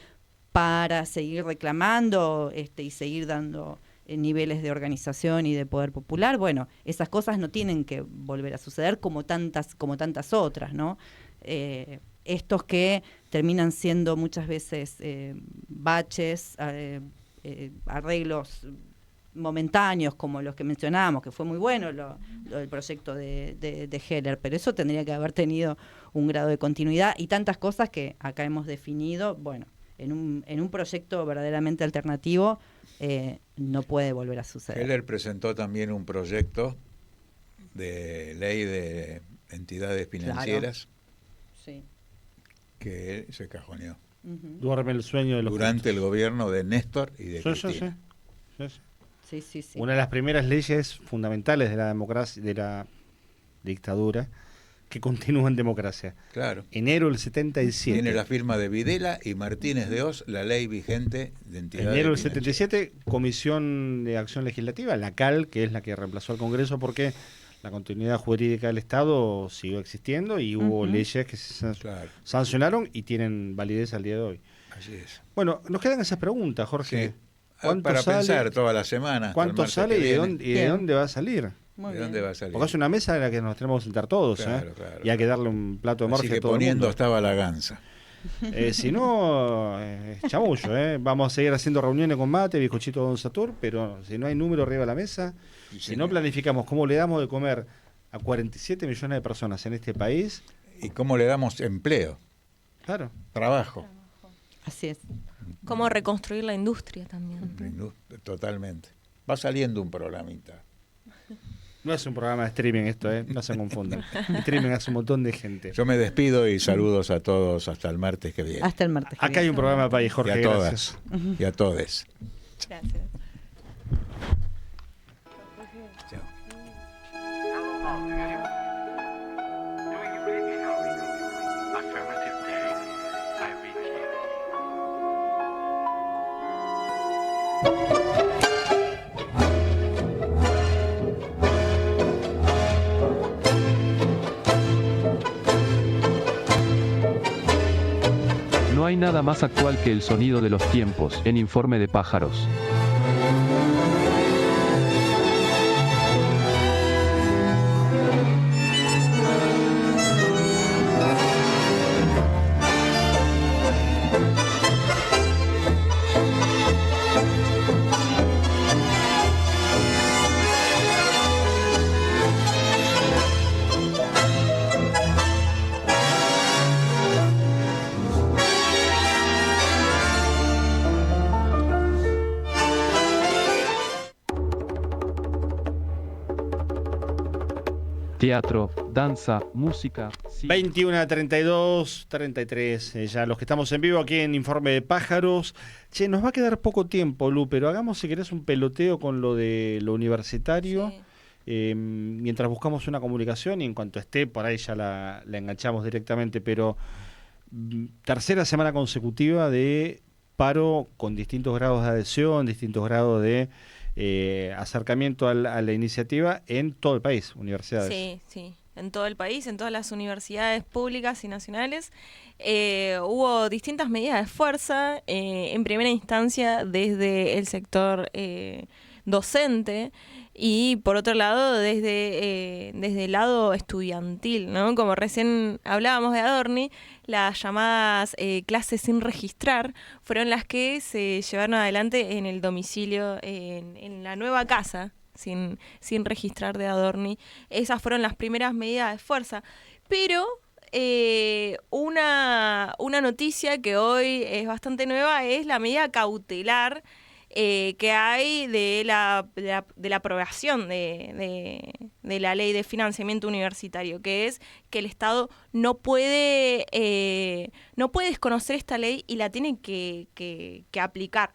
para seguir reclamando y seguir dando niveles de organización y de poder popular. Bueno, esas cosas no tienen que volver a suceder como tantas otras, ¿no? Estos que terminan siendo muchas veces baches, arreglos momentáneos como los que mencionábamos, que fue muy bueno lo del proyecto de Heller, pero eso tendría que haber tenido un grado de continuidad y tantas cosas que acá hemos definido. Bueno, en un proyecto verdaderamente alternativo no puede volver a suceder. Heller presentó también un proyecto de ley de entidades financieras, claro. Sí. Que él se cajoneó. Duerme el sueño de los durante el gobierno de Néstor y de Cristina. Sí. Una de las primeras leyes fundamentales de la democracia, de la dictadura, que continúa en democracia. Claro. Enero del 77. Tiene la firma de Videla y Martínez de Oz, la ley vigente de entidades Enero del financieras. 77, Comisión de Acción Legislativa, la CAL, que es la que reemplazó al Congreso porque la continuidad jurídica del Estado siguió existiendo y hubo leyes que se sancionaron y tienen validez al día de hoy. Así es. Bueno, nos quedan esas preguntas, Jorge. Sí. ¿Cuánto Para sale, pensar toda la semana. ¿Cuánto sale y de dónde va a salir? ¿De dónde va a salir? Porque es una mesa en la que nos tenemos que sentar todos, Claro. Y hay que darle un plato de morfe Así que a todo el poniendo mundo. estaba la gansa. Si no, chamullo, Vamos a seguir haciendo reuniones con mate, bizcochito Don Satur, pero si no hay número arriba de la mesa, si no planificamos cómo le damos de comer a 47 millones de personas en este país. ¿Y cómo le damos empleo? Claro. Trabajo. Así es. Cómo reconstruir la industria también. Totalmente. Va saliendo un programita. No es un programa de streaming esto, no se confundan. Streaming hace un montón de gente. Yo me despido y saludos a todos hasta el martes que viene. Hasta el martes que Acá hay un programa para ahí, Jorge. Y a gracias. todas. Y a todes. Gracias. No hay nada más actual que el sonido de los tiempos en Informe de Pájaros. Teatro, danza, música. 21 a 32, 33, ya los que estamos en vivo aquí en Informe de Pájaros. Che, nos va a quedar poco tiempo, Lu, pero hagamos si querés un peloteo con lo de lo universitario. Sí. Mientras buscamos una comunicación y en cuanto esté, por ahí ya la enganchamos directamente, pero tercera semana consecutiva de paro con distintos grados de adhesión, distintos grados de acercamiento a la iniciativa en todo el país, universidades. Sí, en todo el país, en todas las universidades públicas y nacionales. Hubo distintas medidas de fuerza, en primera instancia desde el sector docente y por otro lado desde el lado estudiantil, ¿no? Como recién hablábamos de Adorni, las llamadas clases sin registrar fueron las que se llevaron adelante en el domicilio, en la nueva casa sin registrar de Adorni. Esas fueron las primeras medidas de fuerza, pero una noticia que hoy es bastante nueva es la medida cautelar que hay de la aprobación de la ley de financiamiento universitario, que es que el Estado no puede desconocer esta ley y la tiene que aplicar.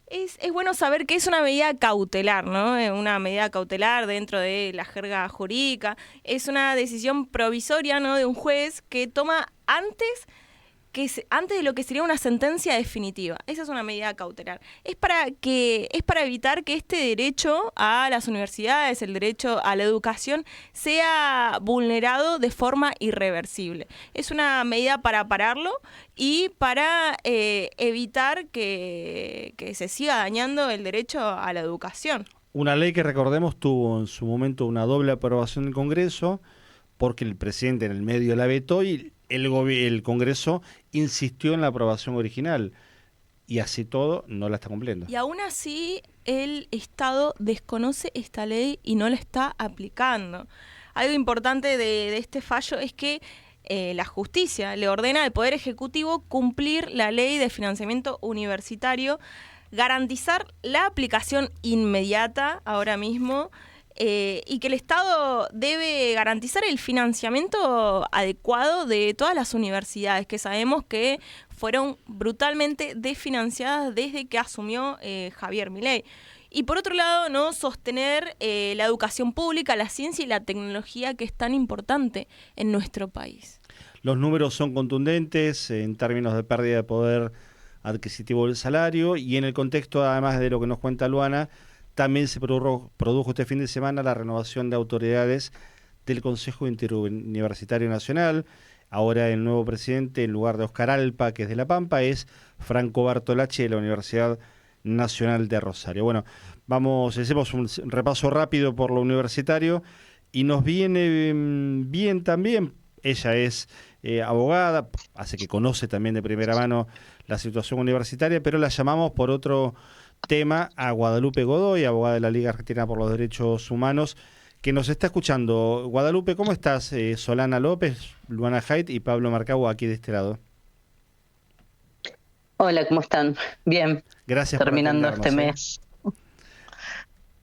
Es bueno saber que es una medida cautelar, ¿no? Una medida cautelar dentro de la jerga jurídica. Es una decisión provisoria, ¿no?, de un juez que toma antes de lo que sería una sentencia definitiva. Esa es una medida cautelar. Es para evitar que este derecho a las universidades, el derecho a la educación, sea vulnerado de forma irreversible. Es una medida para pararlo y para evitar que se siga dañando el derecho a la educación. Una ley que, recordemos, tuvo en su momento una doble aprobación del Congreso, porque el presidente en el medio la vetó y el Congreso insistió en la aprobación original, y así todo no la está cumpliendo. Y aún así el Estado desconoce esta ley y no la está aplicando. Algo importante de este fallo es que la justicia le ordena al Poder Ejecutivo cumplir la ley de financiamiento universitario, garantizar la aplicación inmediata ahora mismo, y que el Estado debe garantizar el financiamiento adecuado de todas las universidades, que sabemos que fueron brutalmente desfinanciadas desde que asumió Javier Milei. Y por otro lado, ¿no?, sostener la educación pública, la ciencia y la tecnología, que es tan importante en nuestro país. Los números son contundentes en términos de pérdida de poder adquisitivo del salario, y en el contexto, además de lo que nos cuenta Luana, también se produjo este fin de semana la renovación de autoridades del Consejo Interuniversitario Nacional. Ahora el nuevo presidente, en lugar de Oscar Alpa, que es de La Pampa, es Franco Bartolacci, de la Universidad Nacional de Rosario. Bueno, hacemos un repaso rápido por lo universitario y nos viene bien también. Ella es abogada, hace que conoce también de primera mano la situación universitaria, pero la llamamos por otro tema a Guadalupe Godoy, abogada de la Liga Argentina por los Derechos Humanos, que nos está escuchando. Guadalupe, ¿cómo estás? Solana López, Luana Haidt y Pablo Marcagua aquí de este lado. Hola, ¿cómo están? Bien. Gracias terminando por este mes.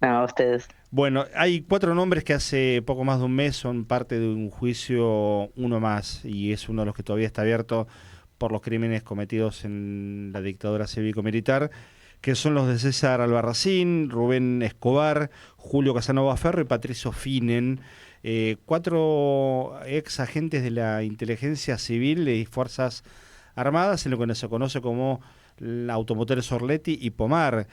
A ustedes. Bueno, hay 4 nombres que hace poco más de un mes son parte de un juicio, uno más, y es uno de los que todavía está abierto por los crímenes cometidos en la dictadura cívico-militar, que son los de César Albarracín, Rubén Escobar, Julio Casanova Ferro y Patricio Finen, 4 ex agentes de la inteligencia civil y Fuerzas Armadas, en lo que se conoce como Automotores Orletti y Pomar.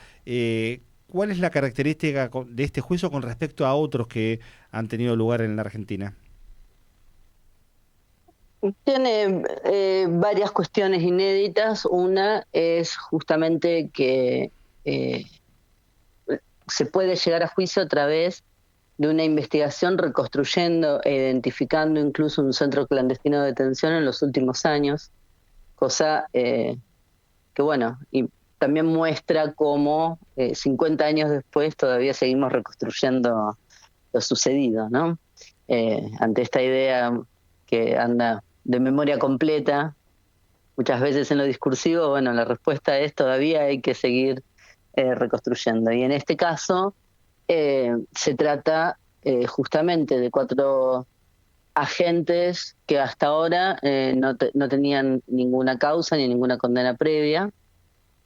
¿Cuál es la característica de este juicio con respecto a otros que han tenido lugar en la Argentina? Tiene varias cuestiones inéditas. Una es justamente que se puede llegar a juicio a través de una investigación reconstruyendo e identificando incluso un centro clandestino de detención en los últimos años, cosa que, bueno, y también muestra cómo 50 años después todavía seguimos reconstruyendo lo sucedido, ¿no? Ante esta idea que anda de memoria completa, muchas veces en lo discursivo, bueno, la respuesta es todavía hay que seguir reconstruyendo. Y en este caso se trata justamente de 4 agentes que hasta ahora no tenían ninguna causa ni ninguna condena previa,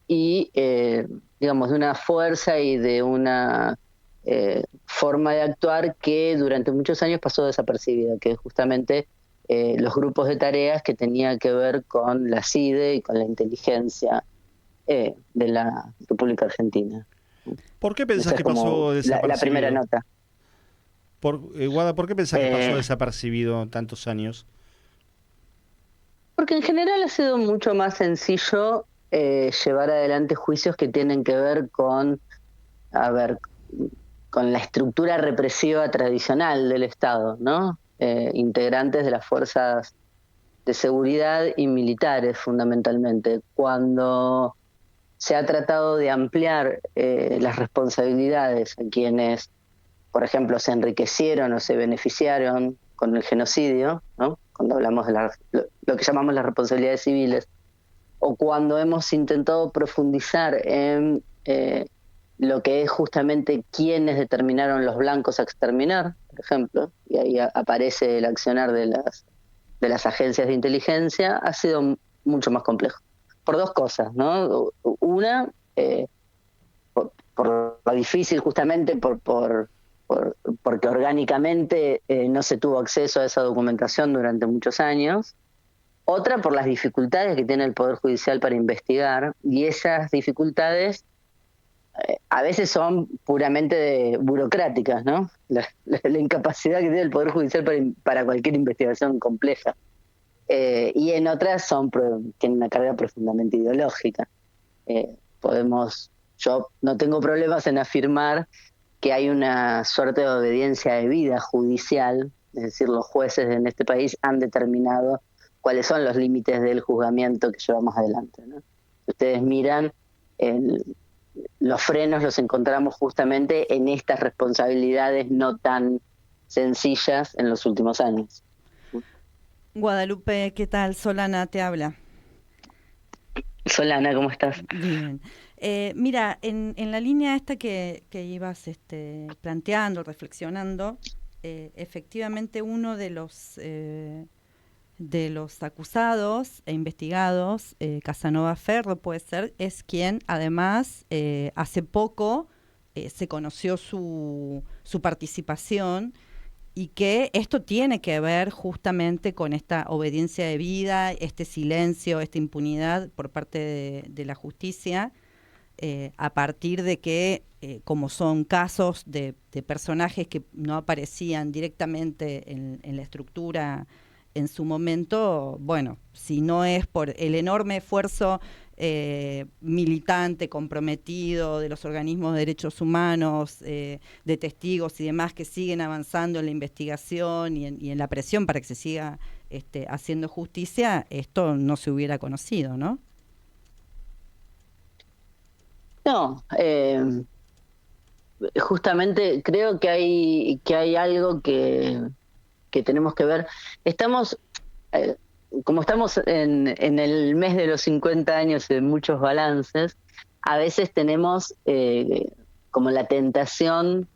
y digamos de una fuerza y de una forma de actuar que durante muchos años pasó desapercibida, que es justamente los grupos de tareas que tenían que ver con la CIDE y con la inteligencia de la República Argentina. ¿Por qué pensás que pasó desapercibido? La primera nota. Guada, ¿por qué pensás que pasó desapercibido tantos años? Porque en general ha sido mucho más sencillo llevar adelante juicios que tienen que ver con la estructura represiva tradicional del Estado, ¿no? Integrantes de las fuerzas de seguridad y militares, fundamentalmente. Cuando se ha tratado de ampliar las responsabilidades a quienes, por ejemplo, se enriquecieron o se beneficiaron con el genocidio, ¿no? Cuando hablamos de lo que llamamos las responsabilidades civiles, o cuando hemos intentado profundizar en lo que es justamente quiénes determinaron los blancos a exterminar, por ejemplo, y ahí aparece el accionar de las agencias de inteligencia, ha sido mucho más complejo. Por dos cosas, ¿no? Una, por lo difícil justamente, porque orgánicamente no se tuvo acceso a esa documentación durante muchos años. Otra, por las dificultades que tiene el Poder Judicial para investigar, y esas dificultades a veces son puramente burocráticas, ¿no? La incapacidad que tiene el Poder Judicial para cualquier investigación compleja. Y en otras tienen una carga profundamente ideológica. Yo no tengo problemas en afirmar que hay una suerte de obediencia debida judicial, es decir, los jueces en este país han determinado cuáles son los límites del juzgamiento que llevamos adelante, ¿no? Ustedes miran, los frenos los encontramos justamente en estas responsabilidades no tan sencillas en los últimos años. Guadalupe, ¿qué tal? Solana te habla. Solana, ¿cómo estás? Bien. Mira, en la línea esta que ibas planteando, reflexionando, efectivamente uno de los acusados e investigados, Casanova Ferro puede ser, es quien además hace poco se conoció su participación, y que esto tiene que ver justamente con esta obediencia debida, este silencio, esta impunidad por parte de la justicia, a partir de que, como son casos de personajes que no aparecían directamente en la estructura en su momento, bueno, si no es por el enorme esfuerzo militante, comprometido de los organismos de derechos humanos, de testigos y demás que siguen avanzando en la investigación y en la presión para que se siga haciendo justicia, esto no se hubiera conocido, ¿no? No, justamente creo que hay algo que tenemos que ver. Como estamos en el mes de los 50 años y de muchos balances, a veces tenemos como la tentación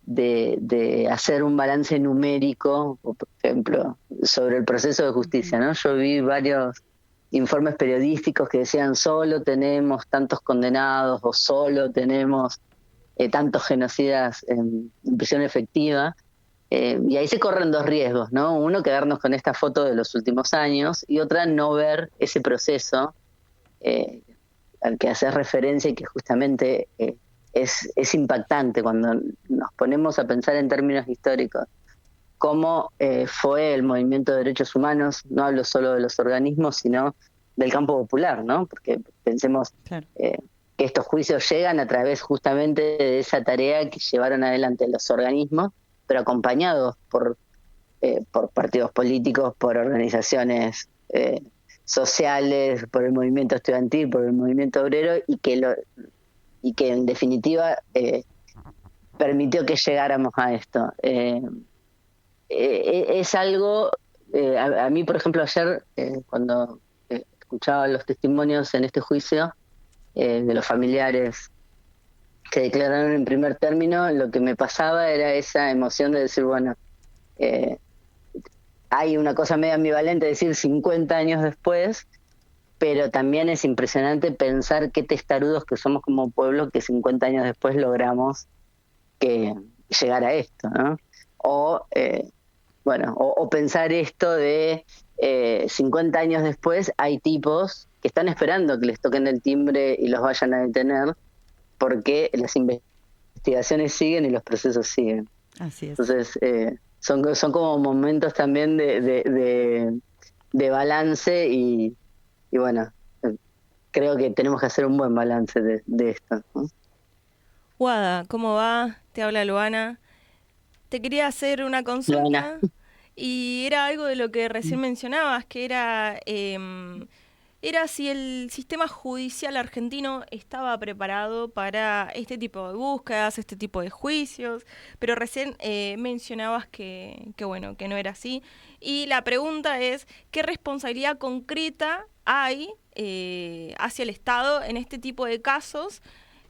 de hacer un balance numérico, por ejemplo, sobre el proceso de justicia, ¿no? Yo vi varios informes periodísticos que decían solo tenemos tantos condenados o solo tenemos tantos genocidas en prisión efectiva. Y ahí se corren dos riesgos, ¿no? Uno, quedarnos con esta foto de los últimos años, y otra, no ver ese proceso al que haces referencia y que justamente es impactante cuando nos ponemos a pensar en términos históricos cómo fue el movimiento de derechos humanos. No hablo solo de los organismos, sino del campo popular, ¿no? Porque pensemos que estos juicios llegan a través justamente de esa tarea que llevaron adelante los organismos, pero acompañados por partidos políticos, por organizaciones sociales, por el movimiento estudiantil, por el movimiento obrero, y que en definitiva permitió que llegáramos a esto. Es algo, a mí, por ejemplo, ayer, cuando escuchaba los testimonios en este juicio de los familiares que declararon en primer término, lo que me pasaba era esa emoción de decir, bueno, hay una cosa medio ambivalente de decir 50 años después, pero también es impresionante pensar qué testarudos que somos como pueblo que 50 años después logramos llegar a esto, ¿no? O pensar esto de 50 años después hay tipos que están esperando que les toquen el timbre y los vayan a detener, porque las investigaciones siguen y los procesos siguen. Así es. Entonces, son como momentos también de balance y bueno, creo que tenemos que hacer un buen balance de esto, ¿no? Guada, ¿cómo va? Te habla Luana. Te quería hacer una consulta. Luana. Y era algo de lo que recién mencionabas, que era si el sistema judicial argentino estaba preparado para este tipo de búsquedas, este tipo de juicios, pero recién mencionabas que no era así. Y la pregunta es, ¿qué responsabilidad concreta hay hacia el Estado en este tipo de casos?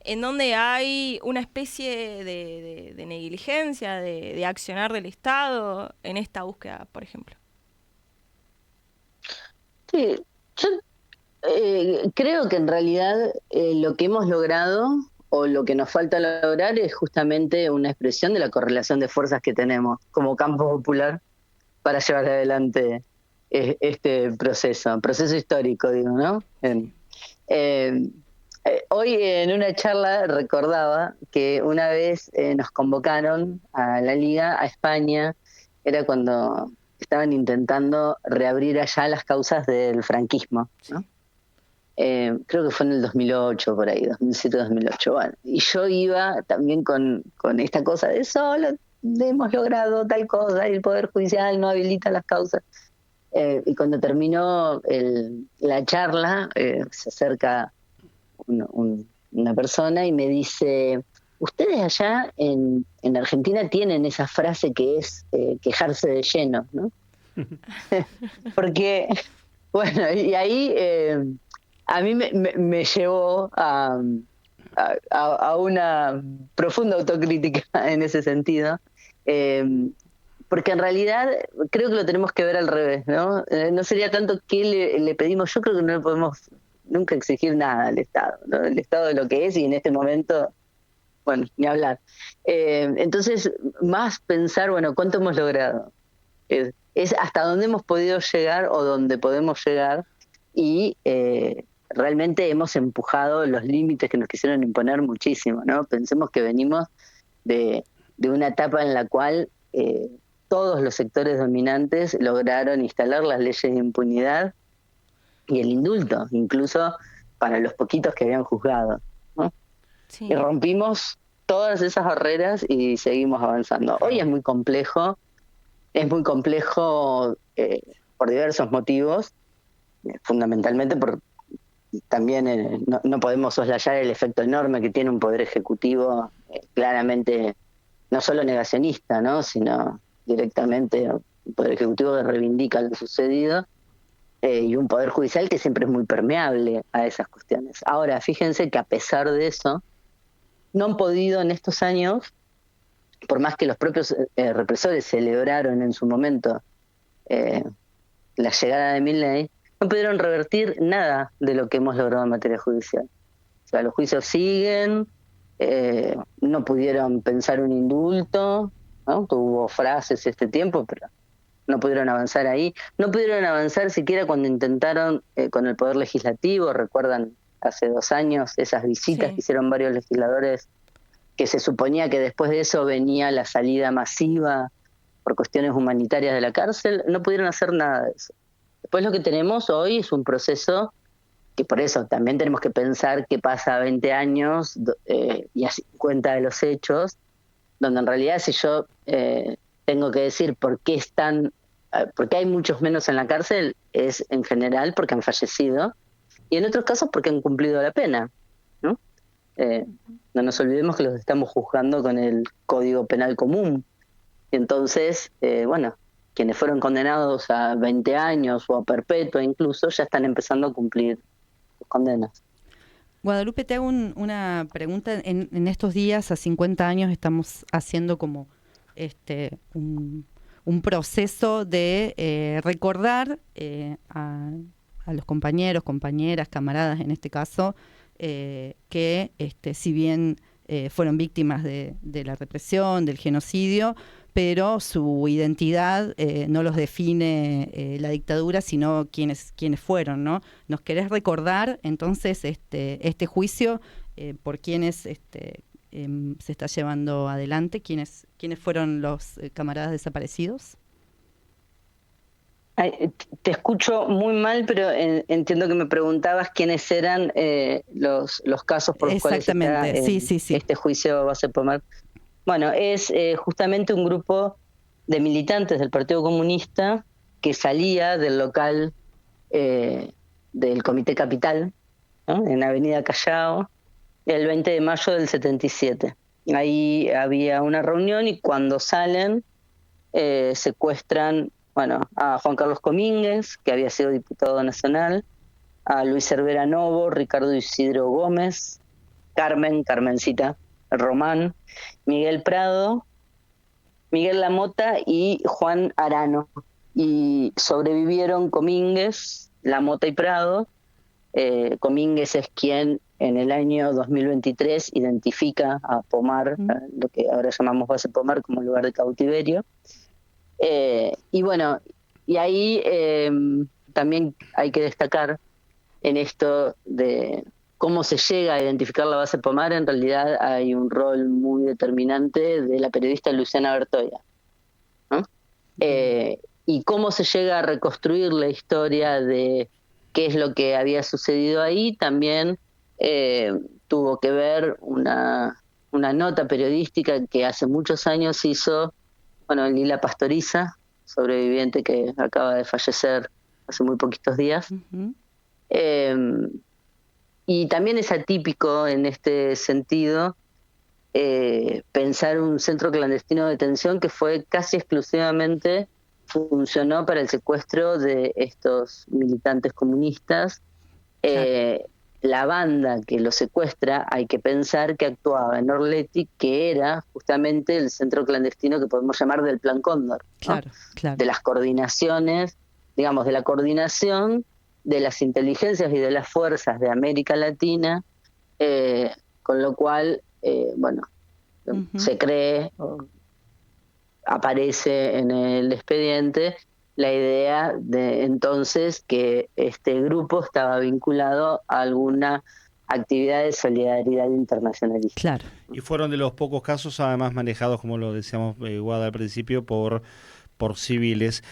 en donde hay una especie de negligencia, de accionar del Estado en esta búsqueda, por ejemplo. Sí, yo creo que en realidad lo que hemos logrado o lo que nos falta lograr es justamente una expresión de la correlación de fuerzas que tenemos como campo popular para llevar adelante este proceso histórico, digo, ¿no? Hoy en una charla recordaba que una vez nos convocaron a la Liga, a España, era cuando estaban intentando reabrir allá las causas del franquismo, ¿no? Creo que fue en el 2008, por ahí, 2007-2008. Bueno, y yo iba también con esta cosa de solo hemos logrado tal cosa y el Poder Judicial no habilita las causas. Y cuando terminó la charla, se acerca una persona y me dice: ustedes allá en Argentina tienen esa frase que es quejarse de lleno, ¿no? Porque, bueno, y ahí a mí me llevó a una profunda autocrítica en ese sentido, porque en realidad creo que lo tenemos que ver al revés, ¿no? No sería tanto que le pedimos, yo creo que no le podemos nunca exigir nada al Estado, ¿no? El Estado de lo que es, y en este momento, bueno, ni hablar. Entonces, más pensar, bueno, ¿cuánto hemos logrado? Es hasta dónde hemos podido llegar o dónde podemos llegar, y realmente hemos empujado los límites que nos quisieron imponer muchísimo, ¿no? Pensemos que venimos de una etapa en la cual todos los sectores dominantes lograron instalar las leyes de impunidad y el indulto, incluso para los poquitos que habían juzgado, ¿no? Sí. Y rompimos todas esas barreras y seguimos avanzando. Hoy es muy complejo por diversos motivos, fundamentalmente por también no podemos soslayar el efecto enorme que tiene un poder ejecutivo claramente no solo negacionista, ¿no?, sino directamente un poder ejecutivo que reivindica lo sucedido, y un poder judicial que siempre es muy permeable a esas cuestiones. Ahora, fíjense que a pesar de eso, no han podido en estos años, por más que los propios represores celebraron en su momento la llegada de Milei, no pudieron revertir nada de lo que hemos logrado en materia judicial. O sea, los juicios siguen, no pudieron pensar un indulto, ¿no? Hubo frases este tiempo, pero no pudieron avanzar ahí. No pudieron avanzar siquiera cuando intentaron con el Poder Legislativo. Recuerdan hace 2 años esas visitas que hicieron varios legisladores, que se suponía que después de eso venía la salida masiva por cuestiones humanitarias de la cárcel. No pudieron hacer nada de eso. Después lo que tenemos hoy es un proceso que, por eso también tenemos que pensar qué pasa a 20 años y a 50 de los hechos, donde en realidad si yo tengo que decir por qué hay muchos menos en la cárcel, es en general porque han fallecido, y en otros casos porque han cumplido la pena, ¿no? No nos olvidemos que los estamos juzgando con el Código Penal común, y entonces, bueno, quienes fueron condenados a 20 años o a perpetua incluso, ya están empezando a cumplir sus condenas. Guadalupe, te hago una pregunta. En estos días, a 50 años, estamos haciendo como un proceso de recordar a los compañeros, compañeras, camaradas en este caso, que si bien fueron víctimas de la represión, del genocidio, pero su identidad no los define la dictadura, sino quienes fueron, ¿no? ¿Nos querés recordar entonces este juicio por quienes se está llevando adelante? ¿Quiénes fueron los camaradas desaparecidos? Ay, te escucho muy mal, pero entiendo que me preguntabas quiénes eran los casos por los cuales este juicio va a ser tomado. Bueno, es justamente un grupo de militantes del Partido Comunista que salía del local del Comité Capital, ¿no?, en Avenida Callao, el 20 de mayo del 77. Ahí había una reunión y cuando salen secuestran, bueno, a Juan Carlos Comínguez, que había sido diputado nacional, a Luis Cervera Novo, Ricardo Isidro Gómez, Carmencita Román, Miguel Prado, Miguel Lamota y Juan Arano. Y sobrevivieron Comínguez, Lamota y Prado. Comínguez es quien en el año 2023 identifica a Pomar, lo que ahora llamamos base Pomar, como lugar de cautiverio. Y bueno, y ahí también hay que destacar en esto de cómo se llega a identificar la base Pomar. En realidad hay un rol muy determinante de la periodista Luciana Bertoya, ¿no? Y cómo se llega a reconstruir la historia de qué es lo que había sucedido ahí, también tuvo que ver una nota periodística que hace muchos años hizo, Lila Pastoriza, sobreviviente que acaba de fallecer hace muy poquitos días. Y también es atípico en este sentido pensar un centro clandestino de detención que fue casi exclusivamente funcionó para el secuestro de estos militantes comunistas. La banda que los secuestra, hay que pensar que actuaba en Orleti, que era justamente el centro clandestino que podemos llamar del Plan Cóndor, ¿no? Claro. De las coordinaciones, digamos, de la coordinación de las inteligencias y de las fuerzas de América Latina, con lo cual, se cree, aparece en el expediente la idea de entonces que este grupo estaba vinculado a alguna actividad de solidaridad internacionalista. Claro. Y fueron de los pocos casos, además manejados, como lo decíamos Guada al principio, por civiles.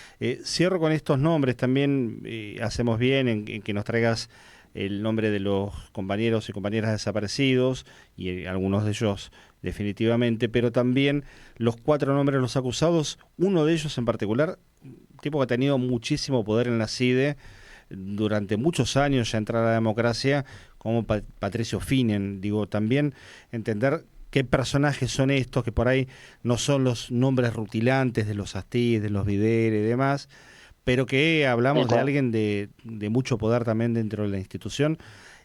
Cierro con estos nombres, también hacemos bien en que nos traigas el nombre de los compañeros y compañeras desaparecidos, y algunos de ellos definitivamente, pero también los 4 nombres de los acusados, uno de ellos en particular, tipo que ha tenido muchísimo poder en la CIDE durante muchos años, ya entrar a la democracia, como Patricio Finen. Digo, también entender qué personajes son estos, que por ahí no son los nombres rutilantes de los Astiz, de los Videre y demás, pero que hablamos de alguien de mucho poder también dentro de la institución.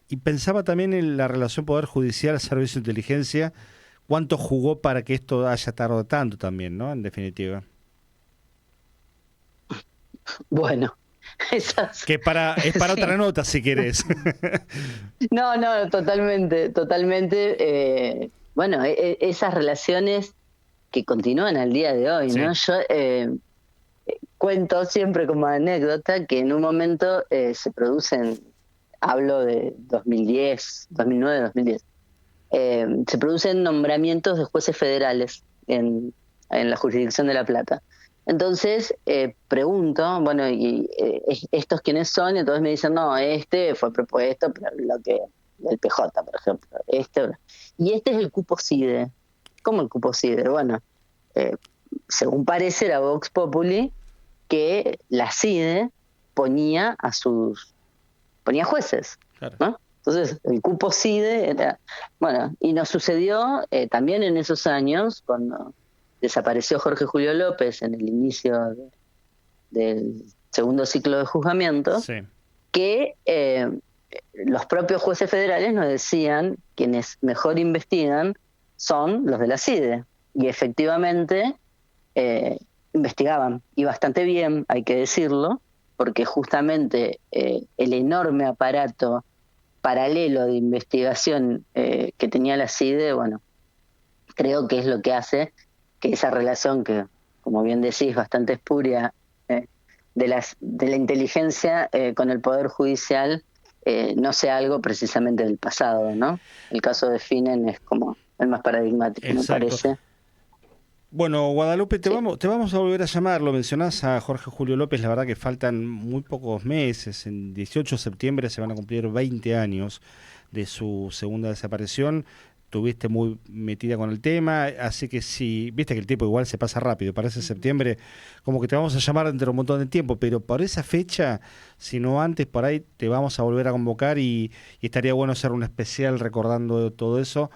Y pensaba también en la relación poder judicial, servicio de inteligencia, cuánto jugó para que esto haya tardado tanto también, ¿no? En definitiva. Bueno, que es para otra nota, si querés. No, totalmente. Esas relaciones que continúan al día de hoy, ¿no? Yo cuento siempre como anécdota que en un momento se producen, hablo de 2009-2010, se producen nombramientos de jueces federales en la jurisdicción de La Plata. Entonces pregunto, ¿y estos quiénes son? Y entonces me dicen, no, este fue propuesto por del PJ, por ejemplo. Y este es el cupo CIDE. ¿Cómo el cupo CIDE? Bueno, según parece era Vox Populi, que la CIDE ponía jueces, claro, ¿no? Entonces el cupo CIDE era... Bueno, y nos sucedió también en esos años, cuando desapareció Jorge Julio López en el inicio del segundo ciclo de juzgamiento, que los propios jueces federales nos decían quienes mejor investigan son los de la CIDE. Y efectivamente investigaban, y bastante bien, hay que decirlo, porque justamente el enorme aparato paralelo de investigación que tenía la CIDE, creo que es lo que hace que esa relación que, como bien decís, bastante espuria de la inteligencia con el Poder Judicial no sea algo precisamente del pasado, ¿no? El caso de Finen es como el más paradigmático, exacto, me parece. Bueno, Guadalupe, te vamos a volver a llamar. Lo mencionás a Jorge Julio López, la verdad que faltan muy pocos meses. En 18 de septiembre se van a cumplir 20 años de su segunda desaparición. Estuviste muy metida con el tema, así que sí, viste que el tiempo igual se pasa rápido, parece septiembre, como que te vamos a llamar dentro de un montón de tiempo, pero por esa fecha, si no antes, por ahí te vamos a volver a convocar y estaría bueno hacer un especial recordando todo eso.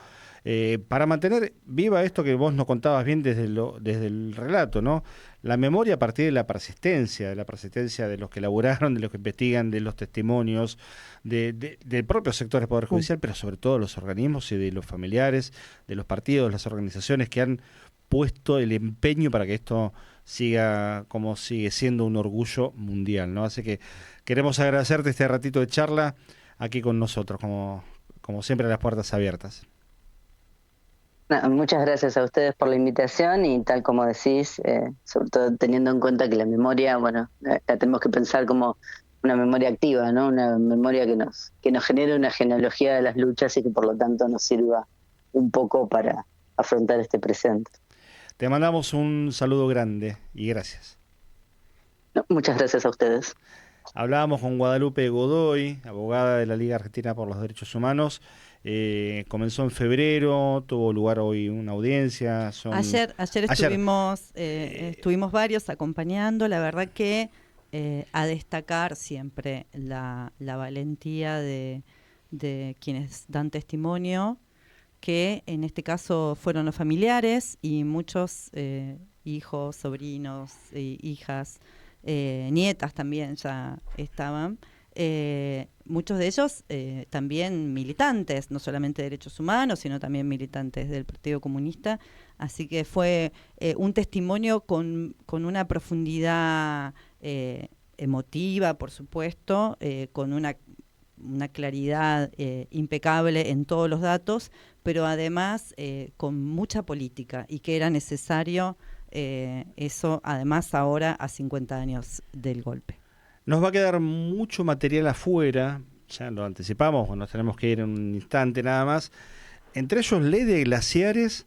para mantener viva esto que vos nos contabas bien desde el relato, ¿no? La memoria a partir de la persistencia de los que laburaron, de los que investigan, de los testimonios, del propio sector del Poder Judicial, pero sobre todo los organismos y de los familiares, de los partidos, las organizaciones que han puesto el empeño para que esto siga como sigue siendo un orgullo mundial, ¿no? Así que queremos agradecerte este ratito de charla aquí con nosotros, como siempre, las puertas abiertas. Muchas gracias a ustedes por la invitación y tal como decís, sobre todo teniendo en cuenta que la memoria, bueno, la tenemos que pensar como una memoria activa, ¿no? Una memoria que nos genere una genealogía de las luchas y que por lo tanto nos sirva un poco para afrontar este presente. Te mandamos un saludo grande y gracias. Muchas gracias a ustedes. Hablábamos con Guadalupe Godoy, abogada de la Liga Argentina por los Derechos Humanos. Comenzó en febrero, tuvo lugar hoy una audiencia. Ayer estuvimos varios acompañando. La verdad que a destacar siempre la valentía de quienes dan testimonio, que en este caso fueron los familiares y muchos hijos, sobrinos, hijas, nietas también ya estaban. Muchos de ellos también militantes, no solamente de derechos humanos, sino también militantes del Partido Comunista. Así que fue un testimonio con una profundidad emotiva, por supuesto, con una claridad impecable en todos los datos, pero además con mucha política, y que era necesario eso, además ahora a 50 años del golpe. Nos va a quedar mucho material afuera, ya lo anticipamos, nos tenemos que ir en un instante nada más. Entre ellos, Ley de Glaciares,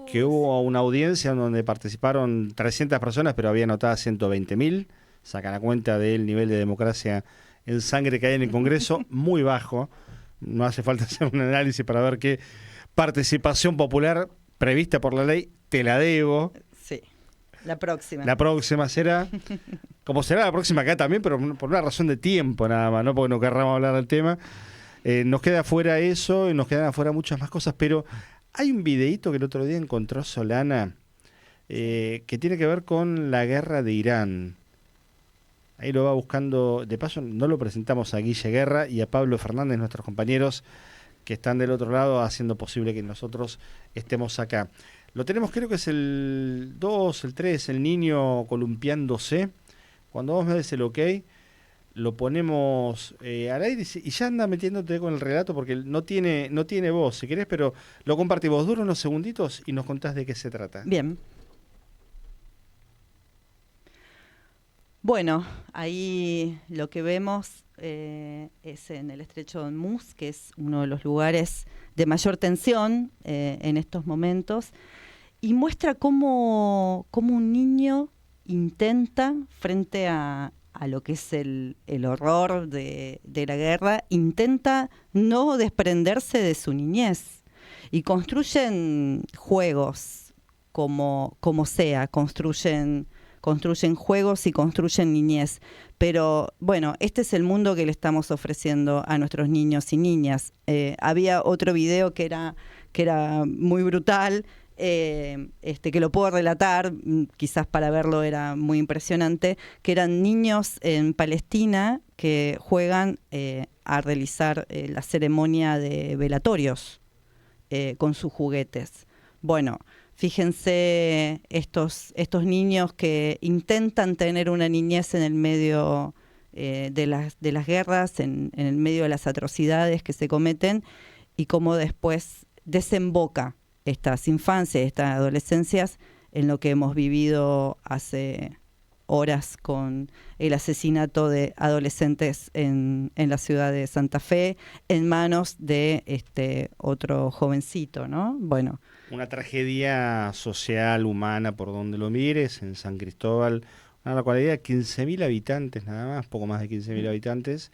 que hubo una audiencia donde participaron 300 personas, pero había anotadas 120.000. Sacan a cuenta del nivel de democracia en sangre que hay en el Congreso, muy bajo. No hace falta hacer un análisis para ver qué participación popular prevista por la ley, te la debo. Sí, la próxima. La próxima será, como será la próxima acá también, pero por una razón de tiempo nada más, no porque no querramos hablar del tema. Nos queda afuera eso y nos quedan afuera muchas más cosas, pero hay un videíto que el otro día encontró Solana que tiene que ver con la guerra de Irán. Ahí lo va buscando, de paso no lo presentamos a Guille Guerra y a Pablo Fernández, nuestros compañeros que están del otro lado haciendo posible que nosotros estemos acá. Lo tenemos, creo que es el 2, el 3, el niño columpiándose. Cuando vos me des el ok, lo ponemos al aire y ya anda metiéndote con el relato porque no tiene voz, si querés, pero lo compartimos. Dura unos segunditos y nos contás de qué se trata. Bien. Bueno, ahí lo que vemos es en el estrecho de Hormuz, que es uno de los lugares de mayor tensión en estos momentos, y muestra cómo un niño intenta, frente a lo que es el horror de la guerra, intenta no desprenderse de su niñez. Y construyen juegos como sea, construyen juegos y construyen niñez. Pero bueno, este es el mundo que le estamos ofreciendo a nuestros niños y niñas. Había otro video que era muy brutal, que lo puedo relatar, quizás para verlo era muy impresionante, que eran niños en Palestina que juegan a realizar la ceremonia de velatorios con sus juguetes. Bueno, fíjense estos niños que intentan tener una niñez en el medio de las guerras, en el medio de las atrocidades que se cometen, y cómo después desemboca estas infancias, estas adolescencias, en lo que hemos vivido hace horas con el asesinato de adolescentes en la ciudad de Santa Fe, en manos de otro jovencito, ¿no? Bueno. Una tragedia social, humana, por donde lo mires, en San Cristóbal, una localidad de 15.000 habitantes nada más, poco más de 15.000 habitantes,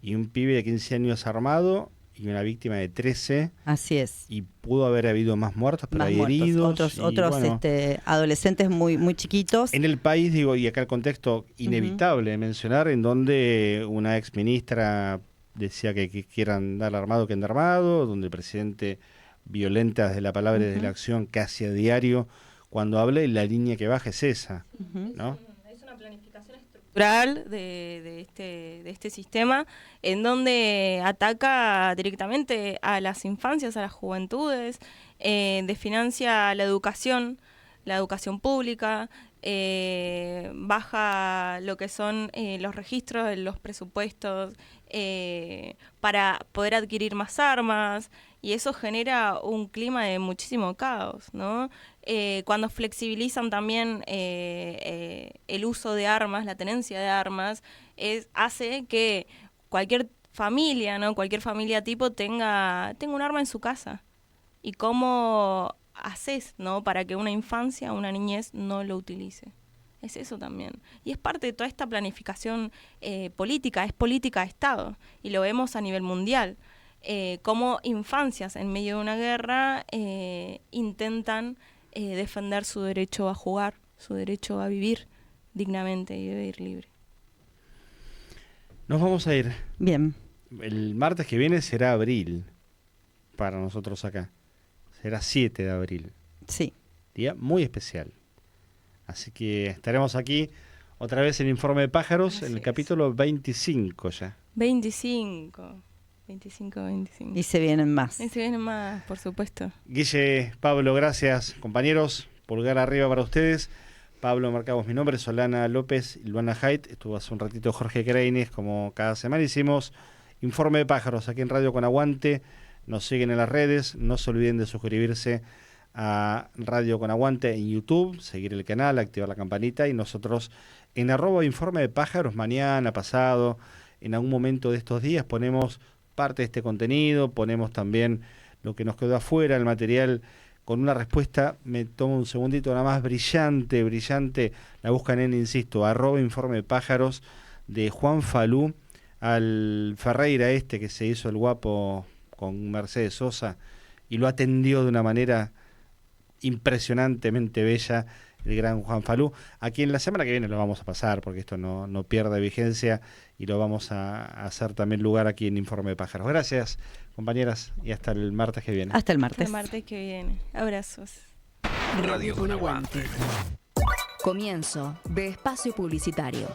y un pibe de 15 años armado y una víctima de 13. Así es. Y pudo haber habido más muertos, pero hay heridos. Otros bueno, adolescentes muy, muy chiquitos. En el país, digo, y acá el contexto inevitable de mencionar, en donde una ex ministra decía que quieran andar armado que andar armado, donde el presidente violentas de la palabra y de la acción casi a diario, cuando habla y la línea que baja es esa, ¿no? Es una planificación estructural de este sistema, en donde ataca directamente a las infancias, a las juventudes, desfinancia la educación pública, baja lo que son los registros de los presupuestos para poder adquirir más armas, y eso genera un clima de muchísimo caos, ¿no? Cuando flexibilizan también el uso de armas, la tenencia de armas, hace que cualquier familia, ¿no? Cualquier familia tipo tenga un arma en su casa. ¿Y cómo haces, ¿no? Para que una infancia, una niñez no lo utilice? Es eso también. Y es parte de toda esta planificación política, es política de Estado. Y lo vemos a nivel mundial. Cómo infancias en medio de una guerra intentan defender su derecho a jugar, su derecho a vivir dignamente y vivir libre. Nos vamos a ir. Bien. El martes que viene será abril para nosotros acá. Será 7 de abril. Sí. Día muy especial. Así que estaremos aquí otra vez en Informe de Pájaros, en el capítulo 25 ya. 25. Y se vienen más. Y se vienen más, por supuesto. Guille, Pablo, gracias. Compañeros, pulgar arriba para ustedes. Pablo Marcamos mi nombre, Solana López y Luana Haidt. Estuvo hace un ratito Jorge Kreines, como cada semana hicimos Informe de Pájaros aquí en Radio Con Aguante. Nos siguen en las redes, no se olviden de suscribirse a Radio Con Aguante en YouTube, seguir el canal, activar la campanita, y nosotros en @Informe de Pájaros mañana, pasado, en algún momento de estos días ponemos parte de este contenido, ponemos también lo que nos quedó afuera, el material con una respuesta, me tomo un segundito nada más, brillante, la buscan en, insisto, @Informe de Pájaros, de Juan Falú al Ferreira que se hizo el guapo con Mercedes Sosa y lo atendió de una manera impresionantemente bella, el gran Juan Falú, a quien la semana que viene lo vamos a pasar, porque esto no pierde vigencia, y lo vamos a hacer también lugar aquí en Informe de Pájaros. Gracias, compañeras, y hasta el martes que viene. Hasta el martes. Hasta el martes que viene. Abrazos. Radio Con Aguante. Comienzo de espacio publicitario.